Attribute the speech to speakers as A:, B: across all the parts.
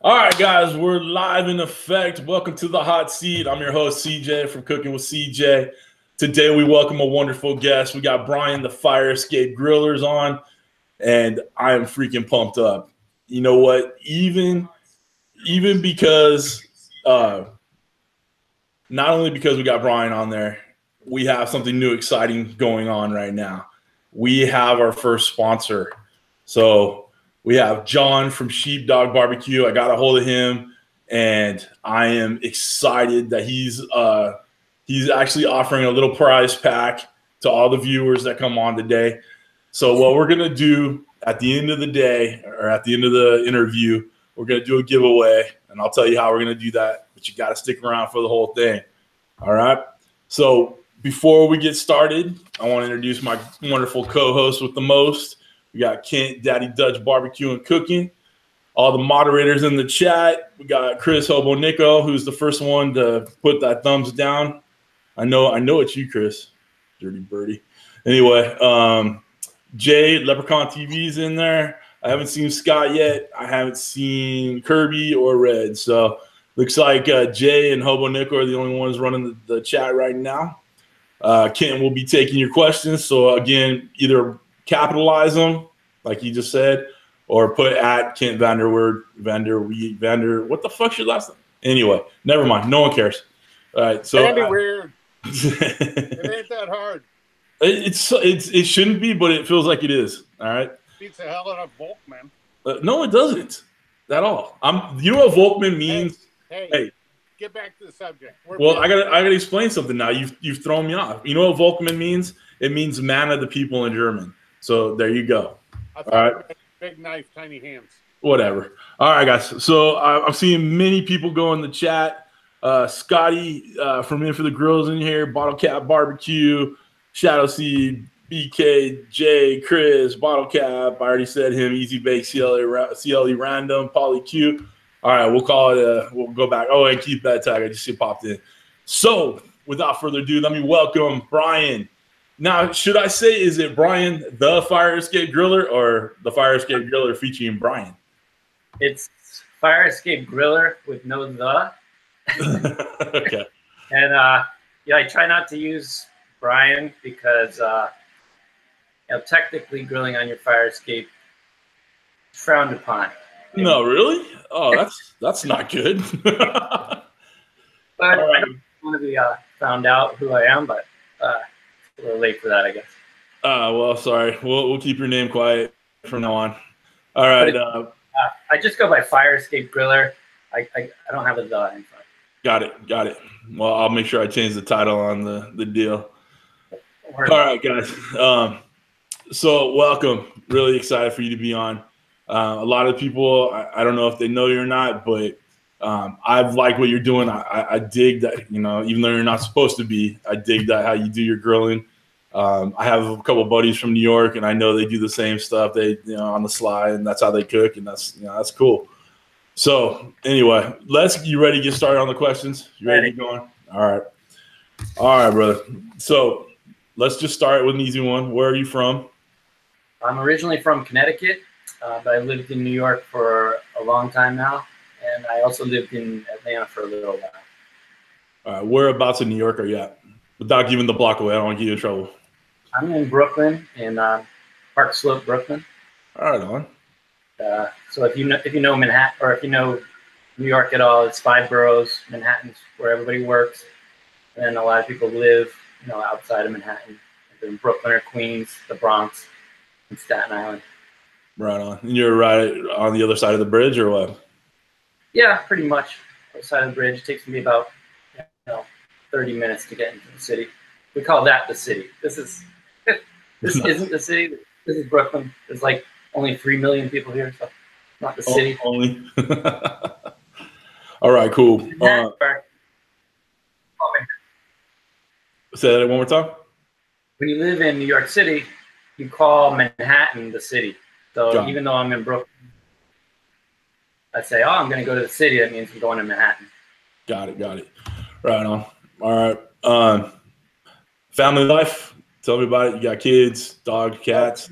A: All right, guys, we're live in effect. Welcome to the hot seat. I'm your host, CJ from Cooking with CJ. Today, we welcome a wonderful guest. We got Brian, the Fire Escape Grillers, on, and I am freaking pumped up. You know what? Even because, not only because we got Brian on there, we have something new, exciting going on right now. We have our first sponsor. So we have John from Sheepdog Barbecue. I got a hold of him, and I am excited that he's actually offering a little prize pack to all the viewers that come on today. So what we're gonna do at the end of the day, or at the end of the interview, we're gonna do a giveaway, and I'll tell you how we're gonna do that. But you got to stick around for the whole thing. All right. So before we get started, I want to introduce my wonderful co-host with the most. We got Kent, Daddy Dutch Barbecue and Cooking. All the moderators in the chat. We got Kris, Hobo Nichol, who's the first one to put that thumbs down. I know it's you, Kris. Dirty birdie. Anyway, Jay, LeprakonTV is in there. I haven't seen Scott yet. I haven't seen Kirby or Red. So looks like Jay and Hobo Nichol are the only ones running the chat right now. Kent will be taking your questions. So again, either capitalize them, like he just said, or put at Kent Vanderweerd, what the fuck's your last name? Anyway, never mind. No one cares. All right. So
B: Vanderweerd. It ain't that hard.
A: It shouldn't be, but it feels like it is. All right.
B: Beats the hell out of Volkman.
A: No, it doesn't at all. You know what Volkman means?
B: Hey. Get back to the subject.
A: I gotta explain something now. You've thrown me off. You know what Volkman means? It means man of the people in German. So there you go.
B: All right. Big knife, tiny hands.
A: Whatever. All right, guys. So I'm seeing many people go in the chat. Scotty from In for the Grills in here. Bottle Cap Barbecue. Shadow Seed. BK. Jay. Kris. Bottle Cap. I already said him. Easy Bake. CLE Random. Polly Q. All right, we'll call it. We'll go back. Oh, and keep that tag. I just see it popped in. So without further ado, let me welcome Brian. Now, should I say, is it Brian the Fire Escape Griller or the Fire Escape Griller featuring Brian?
C: It's Fire Escape Griller with no the.
A: Okay.
C: And yeah, I try not to use Brian because technically grilling on your fire escape is frowned upon.
A: No, really? Oh, that's not good.
C: But I don't want to be found out who I am, but a little late for that, I guess.
A: Well, sorry. We'll keep your name quiet from now on. All right.
C: I just go by Fire Escape Griller. I don't have a the in front.
A: Got it. Well, I'll make sure I change the title on the deal. All right, guys. So welcome. Really excited for you to be on. A lot of people, I don't know if they know you or not, but I've liked what you're doing. I dig that, even though you're not supposed to be, I dig that how you do your grilling. I have a couple of buddies from New York, and I know they do the same stuff. They, on the sly, and that's how they cook, and that's cool. So anyway, you ready to get started on the questions? You ready to get going? All right, brother. So let's just start with an easy one. Where are you from?
C: I'm originally from Connecticut. But I lived in New York for a long time now, and I also lived in Atlanta for a little while.
A: All right, whereabouts in New York are you at? Without giving the block away, I don't want to get you in trouble.
C: I'm in Brooklyn, in Park Slope, Brooklyn.
A: All right, on.
C: So if you know Manhattan, or if you know New York at all, it's 5 boroughs. Manhattan's where everybody works, and then a lot of people live, outside of Manhattan, in Brooklyn or Queens, the Bronx, and Staten Island.
A: Right on. And you're right on the other side of the bridge, or what?
C: Yeah, pretty much. Other side of the bridge. It takes me about 30 minutes to get into the city. We call that the city. This isn't the city. This is Brooklyn. There's like only 3 million people here, so not the city.
A: Only. All right, cool. Say that one more time.
C: When you live in New York City, you call Manhattan the city. So even though I'm in Brooklyn, I say, oh, I'm going to go to the city. That means I'm going to Manhattan.
A: Got it. Right on. All right. Family life. Tell me about it. You got kids, dogs, cats?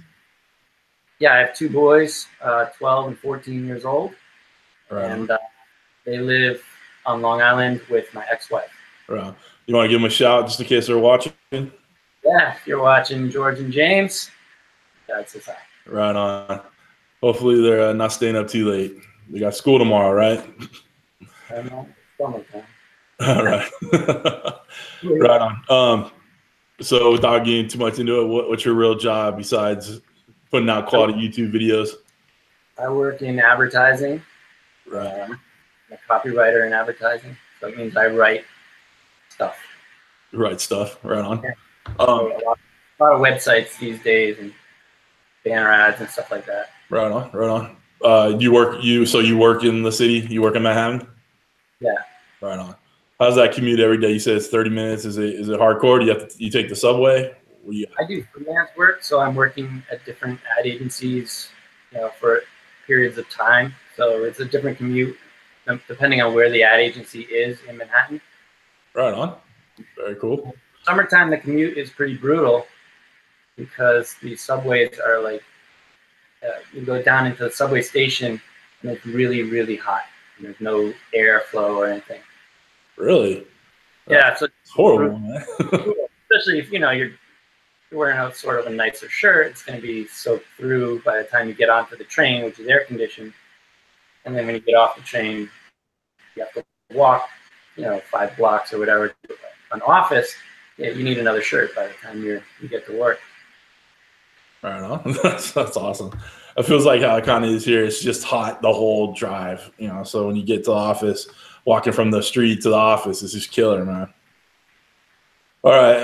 C: Yeah, I have 2 boys, 12 and 14 years old.
A: Right.
C: And they live on Long Island with my ex-wife.
A: Right. You want to give them a shout just in case they're watching?
C: Yeah, if you're watching George and James, that's his hi.
A: Right on. Hopefully they're not staying up too late. They got school tomorrow, right?
C: I don't know. Summertime.
A: All right. Right on. So without getting too much into it, what's your real job besides putting out quality YouTube videos?
C: I work in advertising.
A: Right.
C: I'm a copywriter in advertising. So it means I write stuff.
A: Right stuff. Right on.
C: Yeah. A lot of websites these days and banner ads and stuff like that.
A: Right on. Right on. You work in the city? You work in Manhattan?
C: Yeah.
A: Right on. How's that commute every day? You said it's 30 minutes. Is it hardcore? Do you take the subway?
C: I do freelance work, so I'm working at different ad agencies, for periods of time. So it's a different commute depending on where the ad agency is in Manhattan.
A: Right on. Very cool.
C: Summertime, the commute is pretty brutal because the subways are like, you go down into the subway station and it's really, really hot. And there's no airflow or anything.
A: Really?
C: Yeah, so
A: it's horrible, man.
C: Especially if you're wearing a sort of a nicer shirt, it's going to be soaked through by the time you get onto the train, which is air conditioned. And then when you get off the train, you have to walk, 5 blocks or whatever to an office. Yeah, you need another shirt by the time you get to work.
A: Right on. That's awesome. It feels like how it kind of is here. It's just hot the whole drive, So when you get to the office, walking from the street to the office is just killer, man. All right.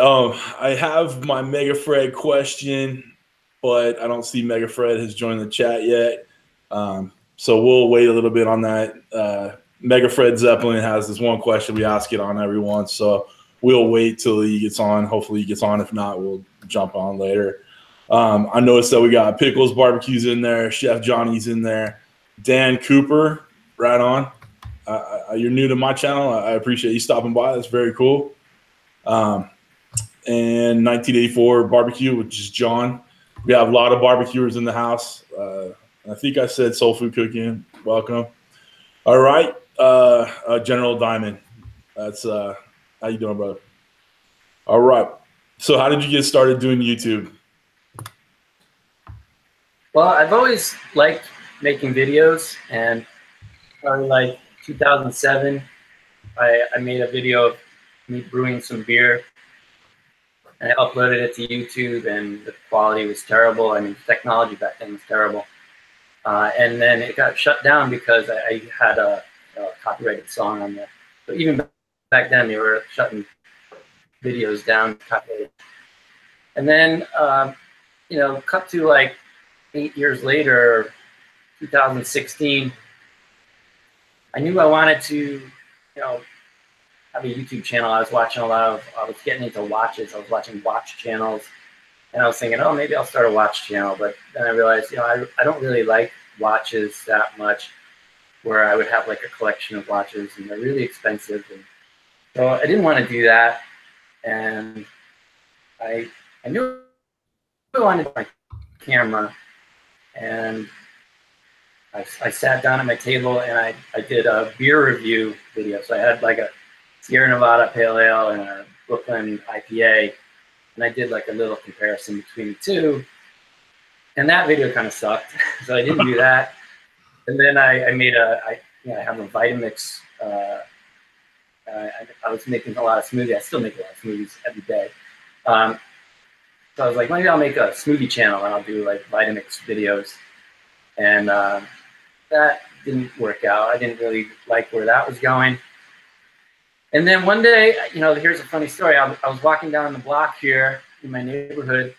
A: I have my Mega Fred question, but I don't see Mega Fred has joined the chat yet. So we'll wait a little bit on that. Mega Fred Zeppelin has this one question we ask it on everyone, so we'll wait till he gets on. Hopefully he gets on. If not, we'll jump on later. I noticed that we got Pickles Barbecue's in there, Chef Johnny's in there, Dan Cooper, right on. You're new to my channel. I appreciate you stopping by. That's very cool. And 1984 Barbecue, which is John. We have a lot of barbecuers in the house. I think I said Soul Food Cooking. Welcome. All right. General Diamond. That's how you doing, brother? All right. So how did you get started doing YouTube?
C: Well, I've always liked making videos, and probably like 2007, I made a video of me brewing some beer, and I uploaded it to YouTube, and the quality was terrible. I mean, technology back then was terrible. And then it got shut down because I had a copyrighted song on there. So even back then, they were shutting videos down, copyrighted. And then, cut to like 8 years later, 2016, I knew I wanted to, have a YouTube channel. I was getting into watches. I was watching watch channels, and I was thinking, oh, maybe I'll start a watch channel. But then I realized, I don't really like watches that much, where I would have like a collection of watches, and they're really expensive. And so I didn't want to do that. And I knew I wanted my camera, and I sat down at my table and I did a beer review video. So I had like a Sierra Nevada Pale Ale and a Brooklyn IPA, and I did like a little comparison between the two. And that video kind of sucked, so I didn't do that. And then I made I have a Vitamix. I was making a lot of smoothies. I still make a lot of smoothies every day. So I was like, maybe I'll make a smoothie channel and I'll do like Vitamix videos. And that didn't work out. I didn't really like where that was going. And then one day, here's a funny story. I was walking down the block here in my neighborhood,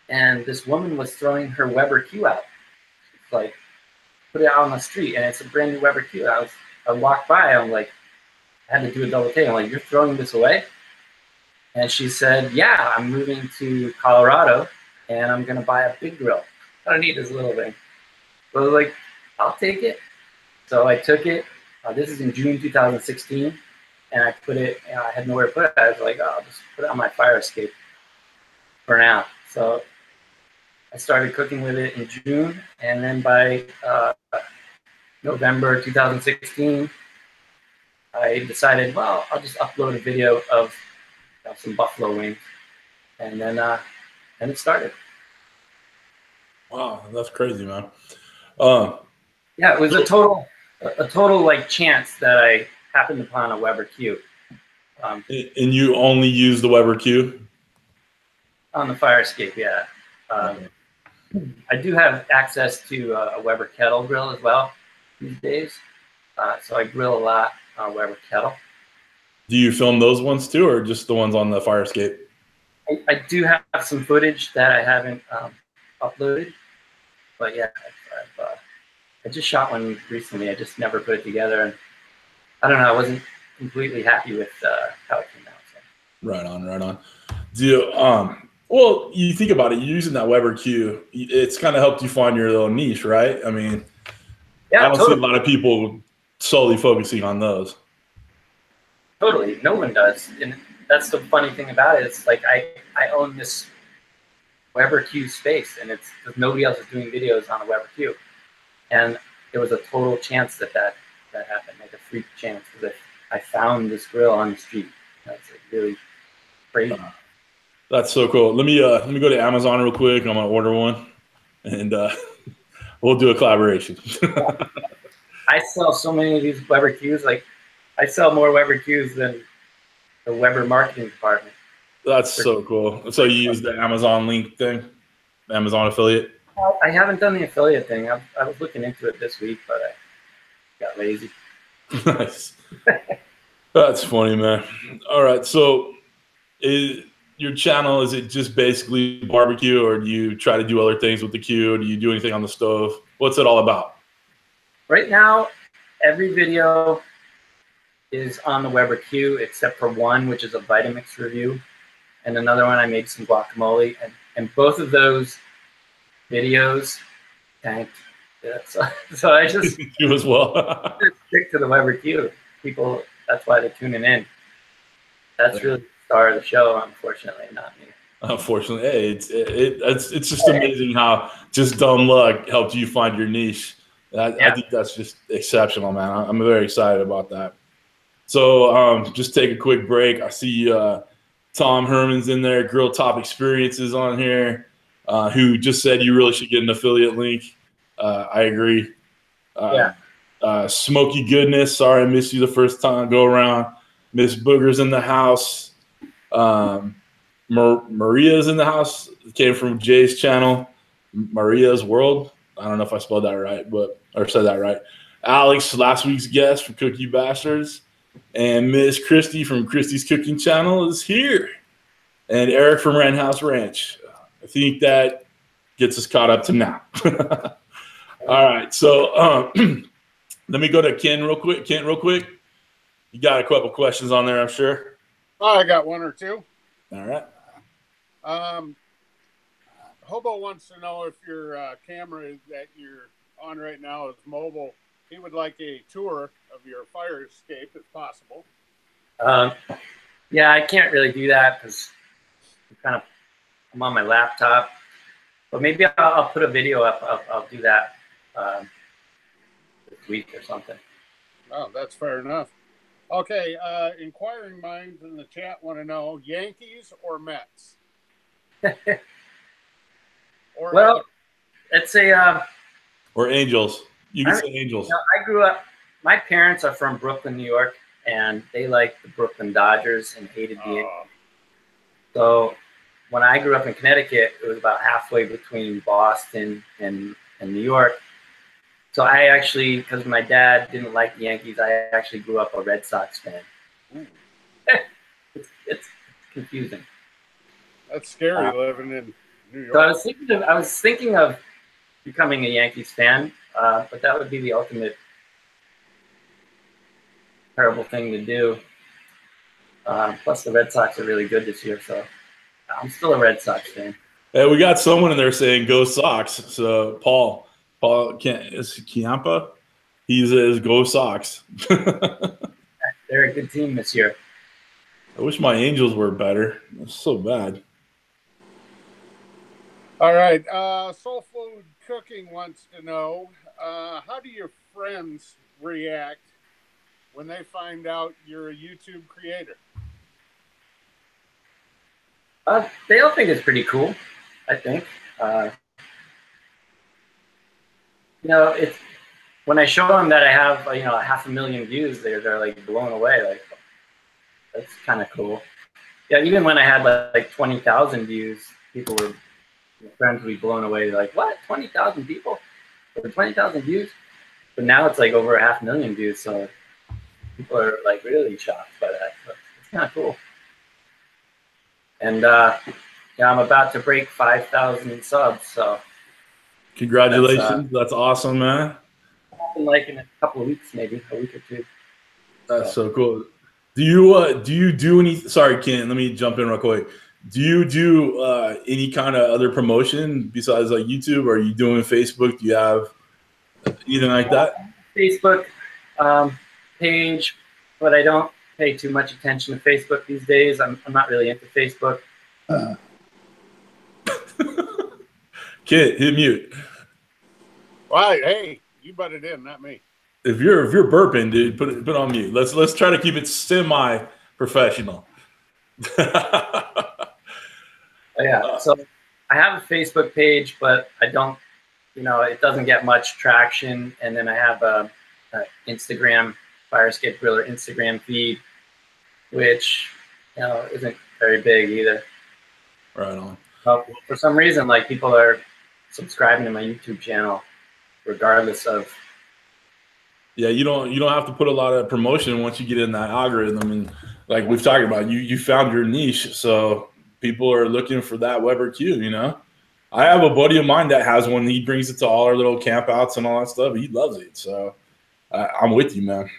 C: and this woman was throwing her Weber Q out. It's like, put it out on the street, and it's a brand new Weber Q. I walked by, I'm like, I had to do a double take. I'm like, you're throwing this away? And she said, yeah, I'm moving to Colorado, and I'm going to buy a big grill. I don't need this little thing. So I was like, I'll take it. So I took it. This is in June 2016, and I put it, I had nowhere to put it. I was like, oh, I'll just put it on my fire escape for now. So I started cooking with it in June, and then by November 2016, I decided, well, I'll just upload a video of some buffalo wings, and then it started.
A: Wow, that's crazy, man.
C: Yeah, it was a total like chance that I happened upon a Weber Q.
A: And you only use the Weber Q?
C: On the fire escape, yeah.
A: Okay.
C: I do have access to a Weber kettle grill as well these days, so I grill a lot on Weber kettle.
A: Do you film those ones too, or just the ones on the fire escape?
C: I do have some footage that I haven't uploaded, but yeah, I just shot one recently. I just never put it together, and I don't know. I wasn't completely happy with how it came out. So.
A: Right on, right on. Do you, well, you think about it. You're using that Weber Q. It's kind of helped you find your little niche, right? I mean,
C: Yeah,
A: I don't see a lot of people solely focusing on those.
C: Totally, no one does, and that's the funny thing about it. It's like I own this Weber Q space, and it's because nobody else is doing videos on a Weber Q, and there was a total chance that happened, like a freak chance, that I found this grill on the street. That's like really crazy.
A: That's so cool. Let me go to Amazon real quick. I'm gonna order one, and we'll do a collaboration.
C: I sell so many of these Weber Qs. Like, I sell more Weber Qs than the Weber marketing department.
A: That's so cool. So you use the Amazon link thing, the Amazon affiliate?
C: I haven't done the affiliate thing. I was looking into it this week, but I got lazy.
A: Nice. That's funny, man. All right. So your channel, is it just basically barbecue, or do you try to do other things with the Q? Do you do anything on the stove? What's it all about?
C: Right now, every video is on the Weber Q except for one, which is a Vitamix review, and another one I made some guacamole, and both of those videos tanked. Yeah, so I just
A: you as well.
C: stick to the Weber Q. People, that's why they're tuning in. That's really the star of the show, unfortunately, not me.
A: Unfortunately, hey, it's just amazing how just dumb luck helped you find your niche. I think that's just exceptional, man. I'm very excited about that. So just take a quick break. I see Tom Herman's in there, Grill Top Experiences on here, who just said you really should get an affiliate link. I agree. Smoky Goodness, sorry I missed you the first time go around. Miss Booger's in the house. Maria's in the house. It came from Jay's channel, Maria's World. I don't know if I spelled that right, or said that right. Alex, last week's guest from Cookie Bastards. And Miss Christy from Christy's Cooking Channel is here. And Eric from Ren House Ranch. I think that gets us caught up to now. All right. So let me go to Ken real quick. Ken, real quick. You got a couple questions on there, I'm sure.
B: Oh, I got one or two.
A: All right.
B: Hobo wants to know if your camera that you're on right now is mobile. He would like a tour of your fire escape if possible.
C: Yeah, I can't really do that because I'm on my laptop. But maybe I'll put a video up. I'll do that this week or something.
B: Oh, that's fair enough. Okay, inquiring minds in the chat want to know Yankees or Mets.
C: Well, let's say
A: or Angels. You can say Angels.
C: You know, I grew up. My parents are from Brooklyn, New York, and they liked the Brooklyn Dodgers and hated the Yankees. So when I grew up in Connecticut, it was about halfway between Boston and New York. So I actually, because my dad didn't like the Yankees, I actually grew up a Red Sox fan. It's confusing.
B: That's scary living in New York.
C: So I was thinking of becoming a Yankees fan, but that would be the ultimate terrible thing to do. Plus, the Red Sox are really good this year, so I'm still a Red Sox fan.
A: Hey, we got someone in there saying "Go Sox." So Paul Chiampa, he says "Go Sox."
C: They're a good team this year.
A: I wish my Angels were better. It's so bad.
B: All right, Soul Food Cooking wants to know how do your friends react when they find out you're a YouTube creator?
C: They all think it's pretty cool, I think. It's when I show them that I have 500,000 views, they're like blown away. Like, that's kind of cool. Yeah, even when I had like 20,000 views, friends would be blown away. Like, what? 20,000 people or 20,000 views? But now it's like over 500,000 views, so people are like really shocked by that. But it's kind of cool. And I'm about to break 5,000 subs, so
A: congratulations! That's awesome, man.
C: Like in a couple of weeks, maybe a week or two.
A: That's so cool. Do you do any? Sorry, Ken. Let me jump in real quick. Do you do any kind of other promotion besides like YouTube? Or are you doing Facebook? Do you have anything like that?
C: Facebook page, but I don't pay too much attention to Facebook these days. I'm not really into Facebook.
A: Kid, hit mute.
B: Right, hey, you butted in, not me.
A: If you're burping, dude, put it on mute. Let's try to keep it semi-professional.
C: Yeah, so I have a Facebook page, but I don't, it doesn't get much traction. And then I have a Instagram, Fire Escape Griller Instagram feed, which isn't very big either.
A: Right on.
C: For some reason, like, people are subscribing to my YouTube channel, regardless of.
A: Yeah, you don't have to put a lot of promotion once you get in that algorithm, and like we've talked about, you found your niche, so people are looking for that Weber Q. I have a buddy of mine that has one. He brings it to all our little camp outs and all that stuff. He loves it, so I'm with you, man.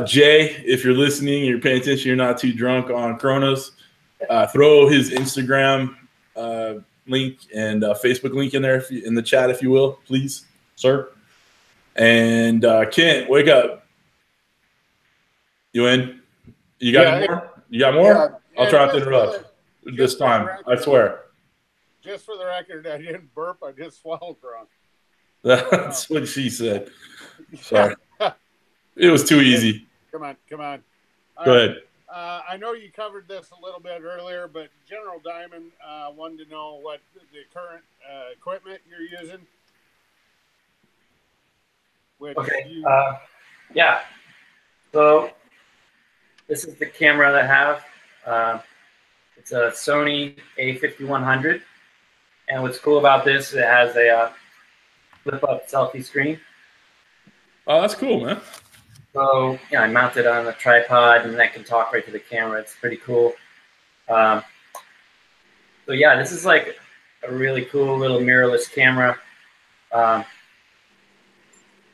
A: Jay, if you're listening, you're paying attention, you're not too drunk on Kronos, throw his Instagram link and Facebook link in there in the chat, if you will, please, sir. And Kent, wake up. You in? You got more? You got more? Yeah. I'll try not to interrupt this time. I swear.
B: Just for the record, I didn't burp. I just swallowed wrong.
A: That's what she said. Sorry. It was too easy.
B: Come on.
A: Go ahead.
B: I know you covered this a little bit earlier, but General Diamond wanted to know what the current equipment you're using.
C: Okay. Yeah. So this is the camera that I have. It's a Sony A5100, and what's cool about this is it has a flip-up selfie screen.
A: Oh, that's cool, man.
C: So I mount it on a tripod, and I can talk right to the camera. It's pretty cool. So yeah, this is like a really cool little mirrorless camera.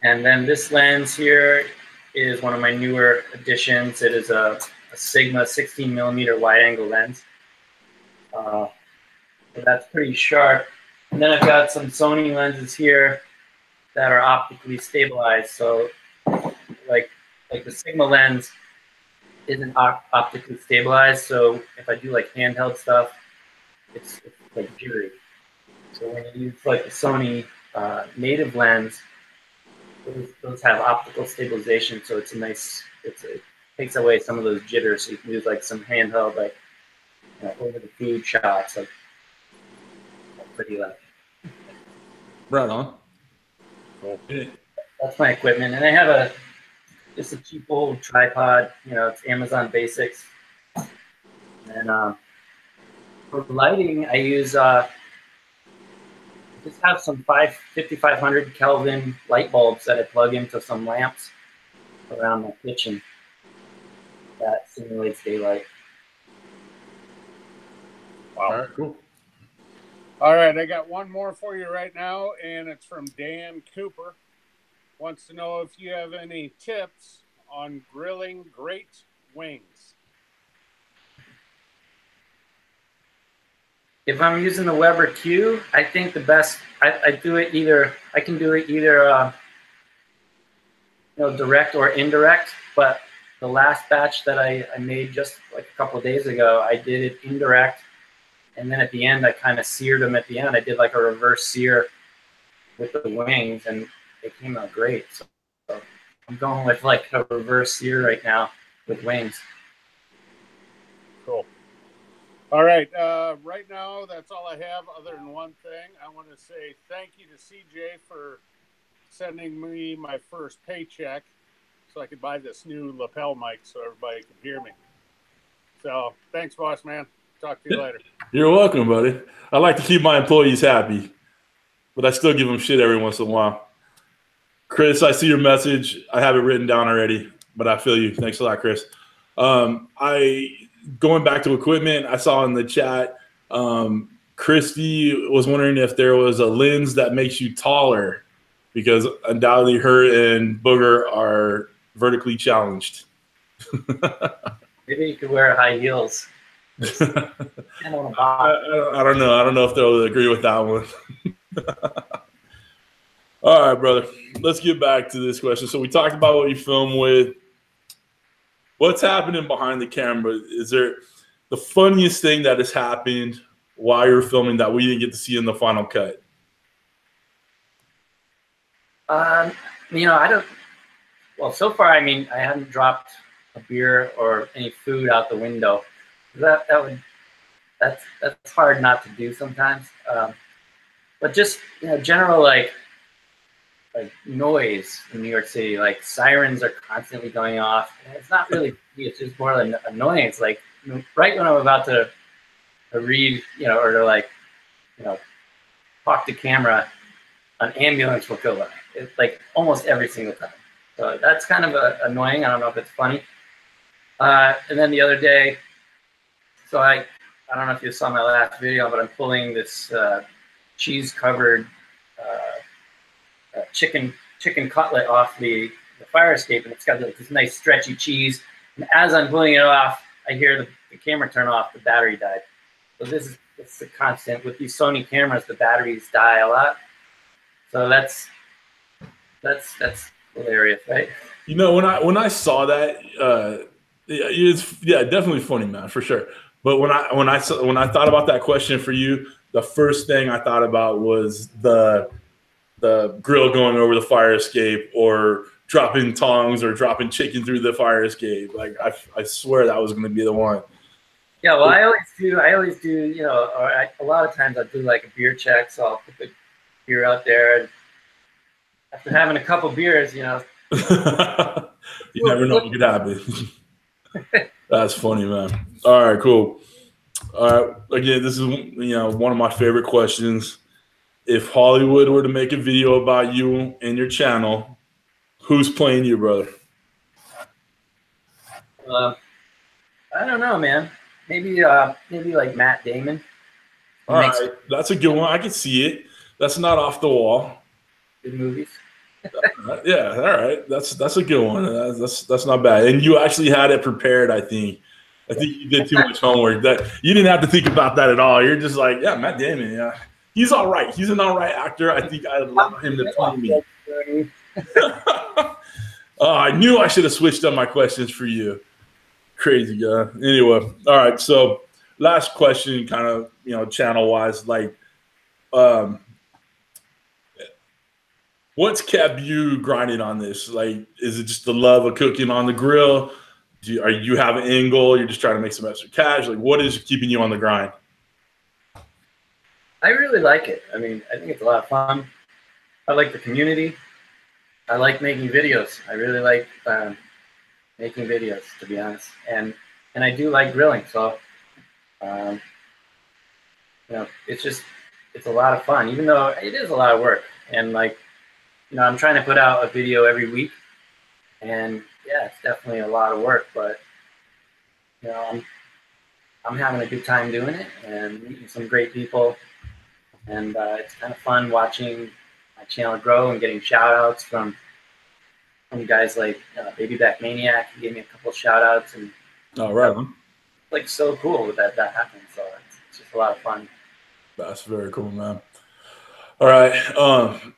C: And then this lens here is one of my newer additions. It is a Sigma 16mm wide-angle lens. So that's pretty sharp. And then I've got some Sony lenses here that are optically stabilized. So like the Sigma lens isn't optically stabilized. So if I do like handheld stuff, it's like jittery. So when you use like the Sony native lens, those have optical stabilization, so it's a nice. It takes away some of those jitters. So you can use like some handheld, like over the food shots, like pretty loud.
A: Right on.
C: Cool. That's my equipment, and I have just a cheap old tripod. It's Amazon Basics. And for lighting, I use just have some 5500 Kelvin light bulbs that I plug into some lamps around my kitchen that simulates daylight.
B: Wow. All right, cool. All right, I got one more for you right now, and it's from Dan Cooper. Wants to know if you have any tips on grilling great wings.
C: If I'm using the Weber Q, I think the best, I can do it either direct or indirect, but the last batch that I made just like a couple of days ago, I did it indirect, and then at the end I kind of seared them at the end. I did like a reverse sear, with the wings, and they came out great. So I'm going with like a reverse sear right now with wings.
B: Cool. All right. Right now, that's all I have other than one thing. I want to say thank you to CJ for sending me my first paycheck so I could buy this new lapel mic so everybody can hear me. So thanks, boss man. Talk to you later.
A: You're welcome, buddy. I like to keep my employees happy, but I still give them shit every once in a while. Kris, I see your message. I have it written down already, but I feel you. Thanks a lot, Kris. Going back to equipment, I saw in the chat, Christy was wondering if there was a lens that makes you taller, because undoubtedly her and Booger are vertically challenged.
C: Maybe you could wear high heels.
A: I don't know. I don't know if they'll agree with that one. All right, brother. Let's get back to this question. So we talked about what you film with. What's happening behind the camera? Is there the funniest thing that has happened while you're filming that we didn't get to see in the final cut?
C: You know, I don't. Well, so far, I mean, I haven't dropped a beer or any food out the window. That's hard not to do sometimes. But just, you know, general like noise in New York City, like sirens are constantly going off. And it's not really, it's just more like annoying. It's like, you know, right when I'm about to read, you know, or to like, you know, talk to camera, an ambulance will go by. It's like almost every single time. So that's kind of annoying. I don't know if it's funny. And then the other day, so I don't know if you saw my last video, but I'm pulling this cheese-covered chicken cutlet off the fire escape, and it's got like this nice stretchy cheese. And as I'm pulling it off, I hear the camera turn off. The battery died. So it's a constant with these Sony cameras. The batteries die a lot. So that's hilarious, right?
A: You know, when I saw that, it's definitely funny, man, for sure. But when I thought about that question for you, the first thing I thought about was the grill going over the fire escape, or dropping tongs or dropping chicken through the fire escape. Like I swear that was going to be the one.
C: Yeah, well, I always do. You know, a lot of times I do like a beer check, so I'll put the beer out there. And after having a couple beers, you know,
A: you never know what could happen. That's funny, man. All right, cool. All right, again, this is, you know, one of my favorite questions. If Hollywood were to make a video about you and your channel, who's playing you, brother?
C: I don't know, man. Maybe like Matt Damon.
A: All right, that's a good one. I can see it. That's not off the wall.
C: Good movies.
A: Yeah, all right. That's a good one. That's not bad. And you actually had it prepared, I think. I think you did too much homework. That you didn't have to think about that at all. You're just like, yeah, Matt Damon, yeah. He's all right. He's an all right actor. I think I'd allow him to play me. I knew I should have switched up my questions for you. Crazy guy. Anyway, all right. So last question, kind of, you know, channel-wise, like, what's kept you grinding on this? Like, is it just the love of cooking on the grill? Are you have an end goal? You're just trying to make some extra cash? Like, what is keeping you on the grind?
C: I really like it. I mean, I think it's a lot of fun. I like the community. I like making videos. I really like making videos, to be honest. And I do like grilling. So, you know, it's a lot of fun, even though it is a lot of work. And like, you know, I'm trying to put out a video every week, and yeah, it's definitely a lot of work, but you know, I'm having a good time doing it and meeting some great people, and it's kind of fun watching my channel grow and getting shout outs from guys like Baby Back Maniac. He gave me a couple shout outs, and like so cool that happened. So it's just a lot of fun.
A: That's very cool, man. All right.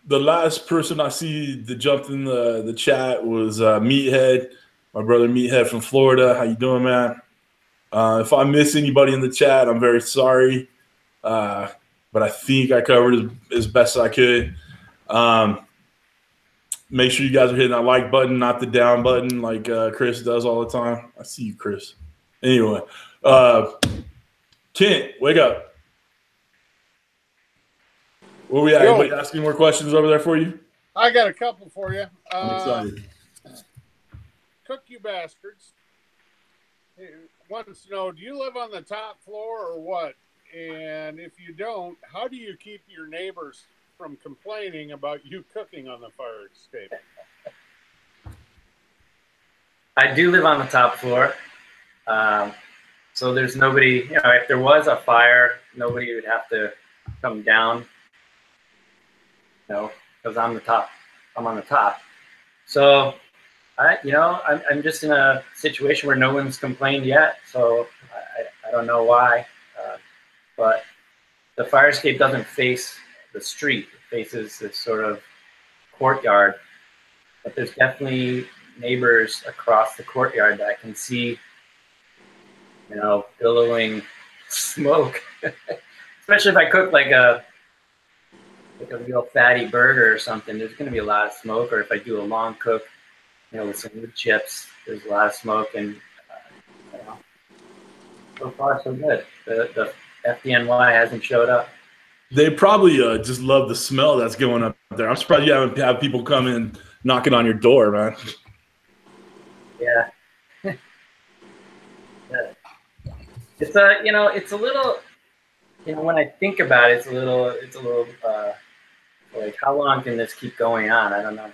A: The last person I see that jumped in the chat was Meathead, my brother Meathead from Florida. How you doing, man? If I miss anybody in the chat, I'm very sorry. But I think I covered as best I could. Make sure you guys are hitting that like button, not the down button like Kris does all the time. I see you, Kris. Anyway, Kent, wake up. Where we at? Anybody asking more questions over there for you?
B: I got a couple for you.
A: I'm excited.
B: Cook You Bastards wants to know, do you live on the top floor or what? And if you don't, how do you keep your neighbors from complaining about you cooking on the fire escape?
C: I do live on the top floor. So there's nobody, if there was a fire, nobody would have to come down, because I'm on the top. So I'm just in a situation where no one's complained yet. So I don't know why, but the fire escape doesn't face the street. It faces this sort of courtyard, but there's definitely neighbors across the courtyard that I can see, billowing smoke. Especially if I cook like a real fatty burger or something, there's going to be a lot of smoke. Or if I do a long cook, with some wood chips, there's a lot of smoke. And so far so good. The FDNY hasn't showed up.
A: They probably just love the smell that's going up there. I'm surprised you haven't had people come in knocking on your door, man.
C: Yeah. It's a little, when I think about it, it's a little like, how long can this keep going on? I don't know.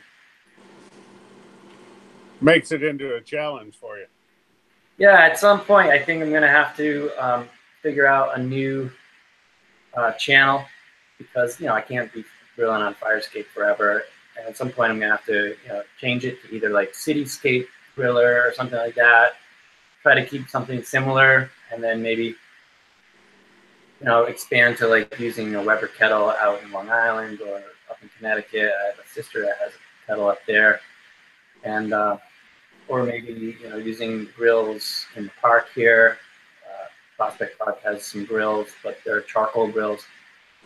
B: Makes it into a challenge for you.
C: Yeah, at some point, I think I'm going to have to figure out a new channel, because, I can't be grilling on fire escape forever. And at some point, I'm going to have to, change it to either like Cityscape Griller or something like that. Try to keep something similar, and then maybe, expand to like using a Weber kettle out in Long Island or up in Connecticut. I have a sister that has a kettle up there, and or maybe using grills in the park here. Prospect Park has some grills, but they're charcoal grills.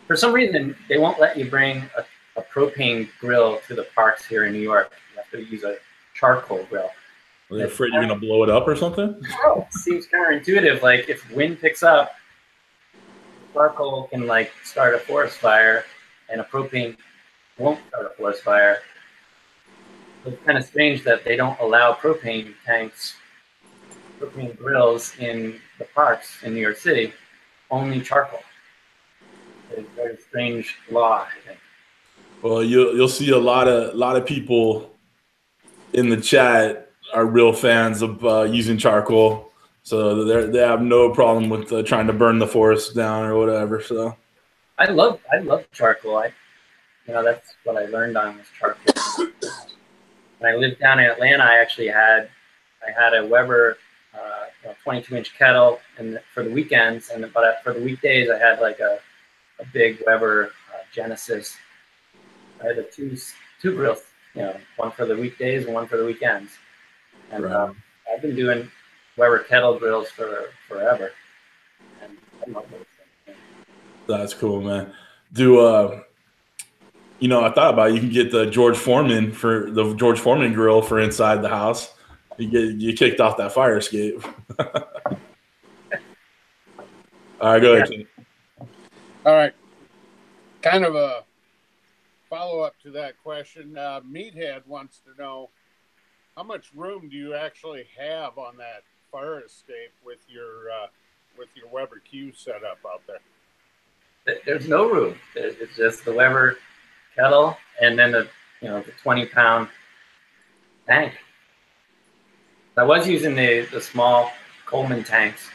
C: For some reason, they won't let you bring a propane grill to the parks here in New York. You have to use a charcoal grill.
A: Are they afraid you're going to blow it up or something?
C: Oh, it seems counterintuitive. Like, if wind picks up, charcoal can like start a forest fire, and a propane won't start a forest fire. It's kind of strange that they don't allow propane tanks, propane grills in the parks in New York City, only charcoal. It's a very strange law, I think.
A: Well, you'll see a lot of people in the chat are real fans of using charcoal, so they have no problem with trying to burn the forest down or whatever. So
C: I love charcoal. That's what I learned on was charcoal. When I lived down in Atlanta, I had a Weber 22-inch kettle, and for the weekends, but for the weekdays, I had like a big Weber Genesis. I had two grills, one for the weekdays and one for the weekends. And
A: right.
C: I've been doing Weber kettle grills for forever. And I love those things.
A: That's cool, man. I thought about it. You can get the George Foreman grill for inside the house. You kicked off that fire escape. All right, go ahead, Ken.
B: All right. Kind of a follow-up to that question. Meathead wants to know, how much room do you actually have on that fire escape with your Weber Q setup out there?
C: There's no room. It's just the Weber kettle and then the 20-pound tank. I was using the small Coleman tanks,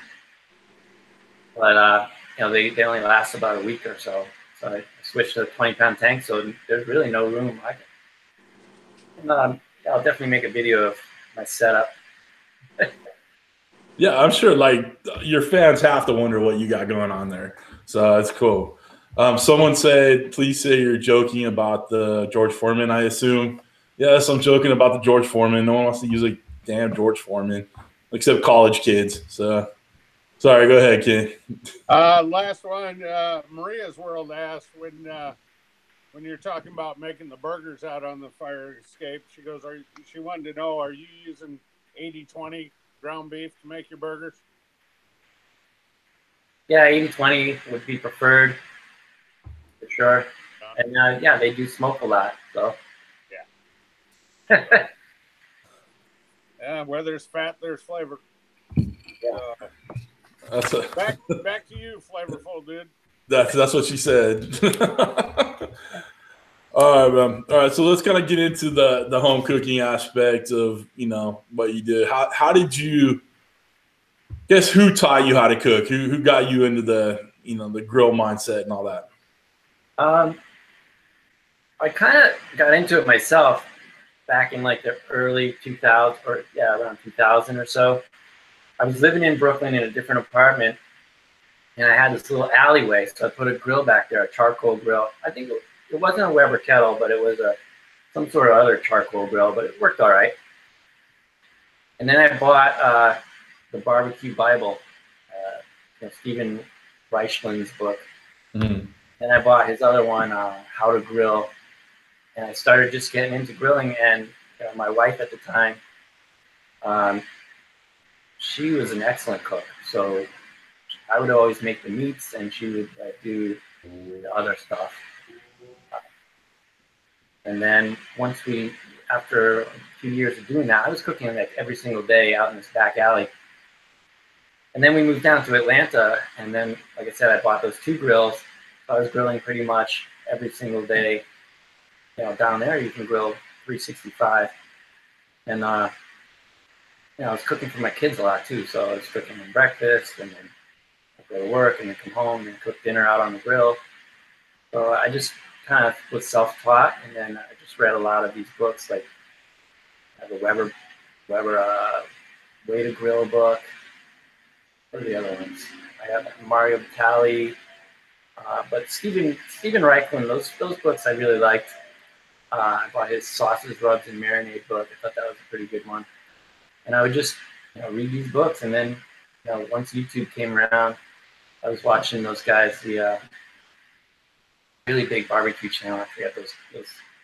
C: but they only last about a week or so. So I switched to the 20-pound tank. So there's really no room. I'll definitely make a video of my setup.
A: Yeah, I'm sure like your fans have to wonder what you got going on there. So that's cool. Someone said, please say you're joking about the George Foreman, I assume. Yes, I'm joking about the George Foreman. No one wants to use a damn George Foreman, except college kids. So, sorry, go ahead, Ken.
B: Last one. Maria's World asked, when when you're talking about making the burgers out on the fire escape, she goes, she wanted to know, are you using 80-20 ground beef to make your burgers?
C: Yeah, 80-20 would be preferred for sure. And yeah, they do smoke a lot, so.
B: Yeah. Yeah, where there's fat, there's flavor.
C: Yeah.
B: Back to you, flavorful dude.
A: That's what she said. All right, so let's kind of get into the home cooking aspect of what you did. How did you? Guess who taught you how to cook? Who got you into the the grill mindset and all that?
C: I kind of got into it myself back in like the early 2000s, or yeah, around 2000 or so. I was living in Brooklyn in a different apartment, and I had this little alleyway, so I put a grill back there, a charcoal grill. I think it wasn't a Weber kettle, but it was some sort of other charcoal grill, but it worked all right. And then I bought the Barbecue Bible, Stephen Reichlin's book.
A: Mm-hmm.
C: And I bought his other one, How to Grill. And I started just getting into grilling, and my wife at the time, she was an excellent cook. So I would always make the meats, and she would do the other stuff. And then after a few years of doing that, I was cooking like every single day out in this back alley. And then we moved down to Atlanta, and then, like I said, I bought those 2 grills. So I was grilling pretty much every single day. Down there you can grill 365. And I was cooking for my kids a lot too. So I was cooking them breakfast, and then I'd go to work, and then come home and cook dinner out on the grill. So I just kind of was self-taught, and then I just read a lot of these books, like I have a Weber Way to Grill book. What are the other ones? I have Mario Batali, but Stephen Reichlin, those books I really liked. I bought his Sauces, Rubs, and Marinade book. I thought that was a pretty good one. And I would just read these books, and then once YouTube came around, I was watching those guys, the really big barbecue channel. I forget those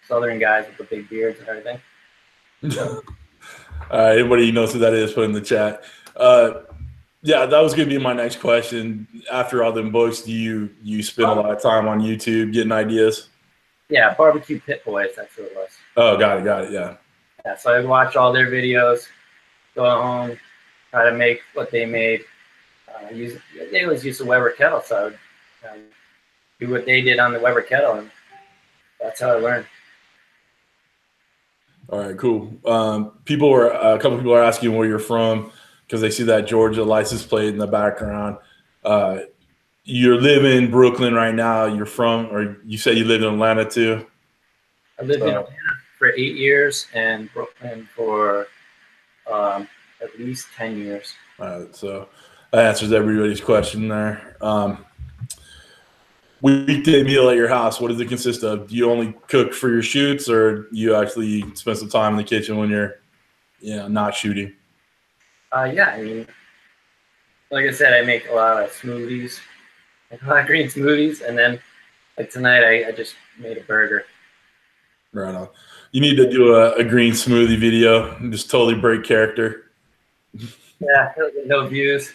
C: southern guys with the big beards and everything.
A: Anybody who knows who that is, put in the chat. Yeah, that was going to be my next question. After all them books, do you spend a lot of time on YouTube getting ideas?
C: Yeah, Barbecue Pit Boys, that's who it was.
A: Oh, got it, yeah.
C: Yeah, so I would watch all their videos, go home, try to make what they made. They always used the Weber kettle, so I would do what they did on the Weber kettle, and that's how I learned.
A: All right, cool. A couple people are asking where you're from because they see that Georgia license plate in the background. You live in Brooklyn right now. You're from, or you said you lived in Atlanta too?
C: I lived in Atlanta for 8 years and Brooklyn for at least 10 years.
A: So that answers everybody's question there. Weekday meal at your house, what does it consist of? Do you only cook for your shoots, or do you actually spend some time in the kitchen when you're not shooting?
C: Yeah, I mean, like I said, I make a lot of smoothies, a lot of green smoothies, and then like tonight I just made a burger.
A: Right on. You need to do a green smoothie video and just totally break character.
C: Yeah, no views.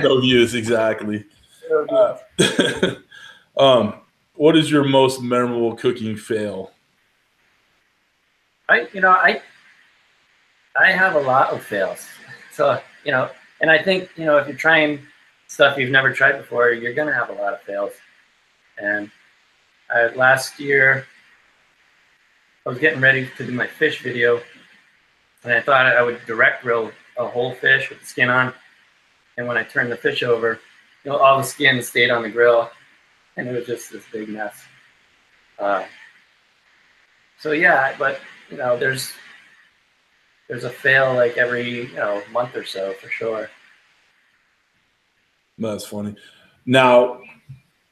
A: No views, exactly.
C: No views.
A: What is your most memorable cooking fail?
C: I have a lot of fails. So, and I think, if you're trying stuff you've never tried before, you're going to have a lot of fails. And last year, I was getting ready to do my fish video, and I thought I would direct grill a whole fish with the skin on. And when I turned the fish over, all the skin stayed on the grill, and it was just this big mess. So yeah, but there's a fail like every month or so for sure.
A: That's funny. Now,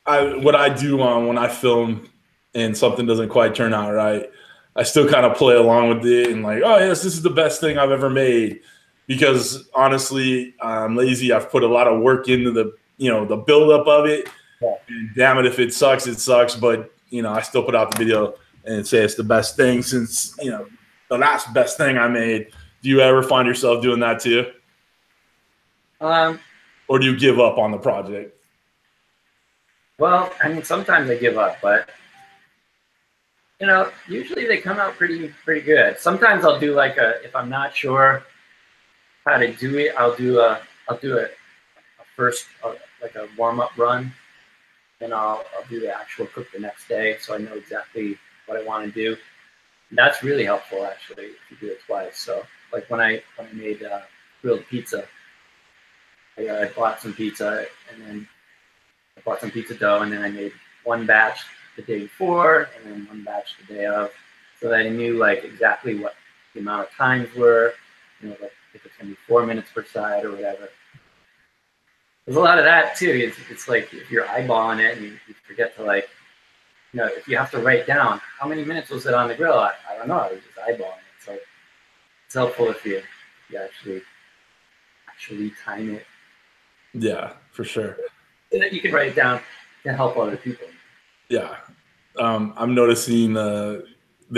A: what I do when I film and something doesn't quite turn out right, I still kind of play along with it and like, oh yes, this is the best thing I've ever made. Because honestly, I'm lazy. I've put a lot of work into the buildup of it.
C: Yeah.
A: And damn it, if it sucks, it sucks. But I still put out the video and say it's the best thing since, the last best thing I made. Do you ever find yourself doing that too? Or do you give up on the project?
C: Well, I mean, sometimes I give up, but usually they come out pretty good. Sometimes I'll do like if I'm not sure how to do it, I'll do a first like a warm-up run, then I'll do the actual cook the next day, so I know exactly what I want to do. And that's really helpful actually if you do it twice. So like when I made grilled pizza, I bought some pizza and then I bought some pizza dough, and then I made one batch the day before and then one batch the day of, so that I knew like exactly what the amount of times were, like if it's gonna be 4 minutes per side or whatever. There's a lot of that too. It's like if you're eyeballing it and you forget to like, if you have to write down how many minutes was it on the grill, I don't know. I was just eyeballing it. So it's helpful if you actually time it.
A: Yeah, for sure.
C: So that you can write it down to help other people.
A: Yeah. I'm noticing the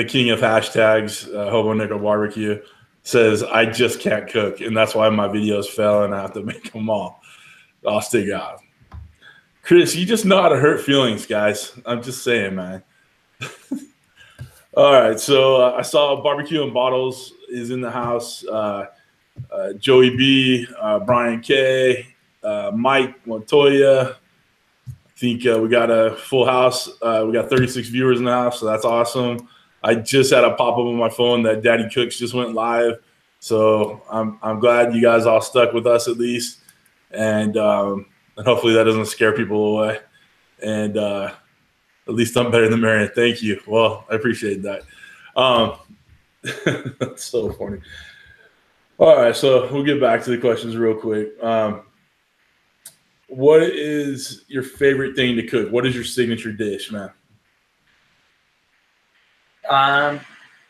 A: king of hashtags, Hobo Nichol BBQ, says, I just can't cook. And that's why my videos fail and I have to make them all. I'll stick out. Kris, you just know how to hurt feelings, guys. I'm just saying, man. All right. So I saw Barbecue and Bottles is in the house. Joey B, Brian K, Mike Montoya. I think we got a full house. We got 36 viewers in the house, so that's awesome. I just had a pop up on my phone that Daddy Cooks just went live, so I'm glad you guys all stuck with us at least, and hopefully that doesn't scare people away. And at least I'm better than Marion. Thank you. Well, I appreciate that. That's so funny. All right, so we'll get back to the questions real quick. What is your favorite thing to cook? What is your signature dish, man?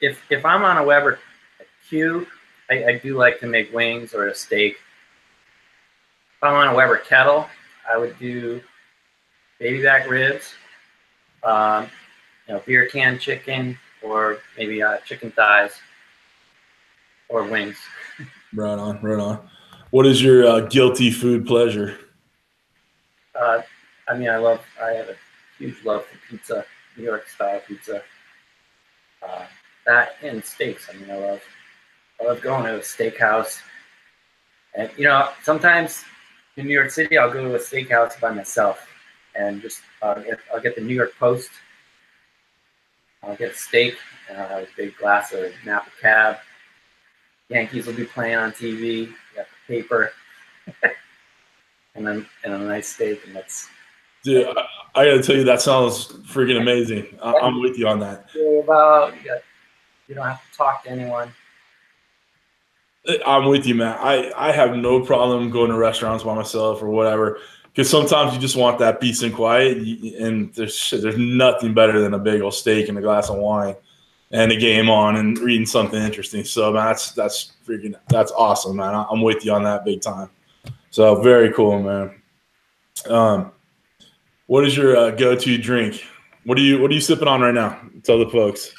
C: If I'm on a Weber Q, I do like to make wings or a steak. If I'm on a Weber kettle, I would do baby back ribs, beer can chicken, or maybe chicken thighs or wings.
A: Right on, right on. What is your guilty food pleasure?
C: I have a huge love for pizza, New York style pizza. That and steaks. I love going to a steakhouse. And sometimes in New York City, I'll go to a steakhouse by myself and just I'll get the New York Post. I'll get a steak and I'll have a big glass of Napa Cab. Yankees will be playing on TV. You got the paper. And then a nice steak, and that's.
A: Dude, I gotta tell you, that sounds freaking amazing. I'm with you on that.
C: You don't have to talk to anyone.
A: I'm with you, man. I have no problem going to restaurants by myself or whatever, because sometimes you just want that peace and quiet, and there's nothing better than a big old steak and a glass of wine and a game on and reading something interesting. So, man, that's awesome, man. I'm with you on that big time. So very cool, man. What is your go-to drink? What are you sipping on right now? Tell the folks.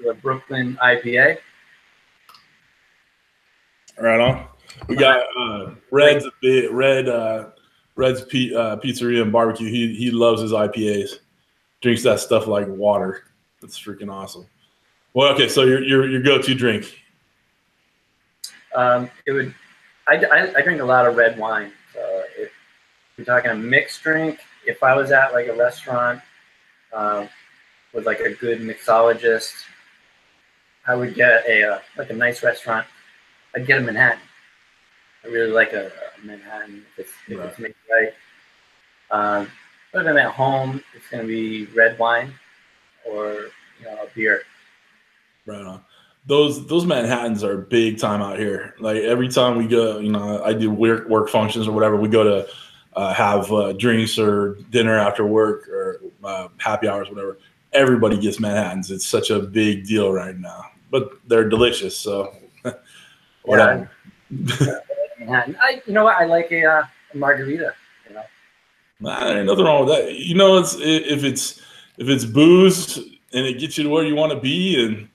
C: The Brooklyn IPA.
A: Right on. We got Red's Pizzeria and Barbecue. He loves his IPAs. Drinks that stuff like water. That's freaking awesome. Well, okay, so your go-to drink.
C: I drink a lot of red wine. So if you're talking a mixed drink, if I was at like a restaurant with like a good mixologist, I would get a nice restaurant. I'd get a Manhattan. I really like a Manhattan if it's made right. But if I'm at home, it's going to be red wine or a beer.
A: Right on. Those Manhattans are big time out here. Like every time we go, I do work functions or whatever. We go to have drinks or dinner after work or happy hours, whatever. Everybody gets Manhattans. It's such a big deal right now, but they're delicious. So whatever.
C: Yeah. Manhattan. I like a margarita.
A: Nah, there ain't nothing wrong with that. If if it's booze and it gets you to where you want to be, and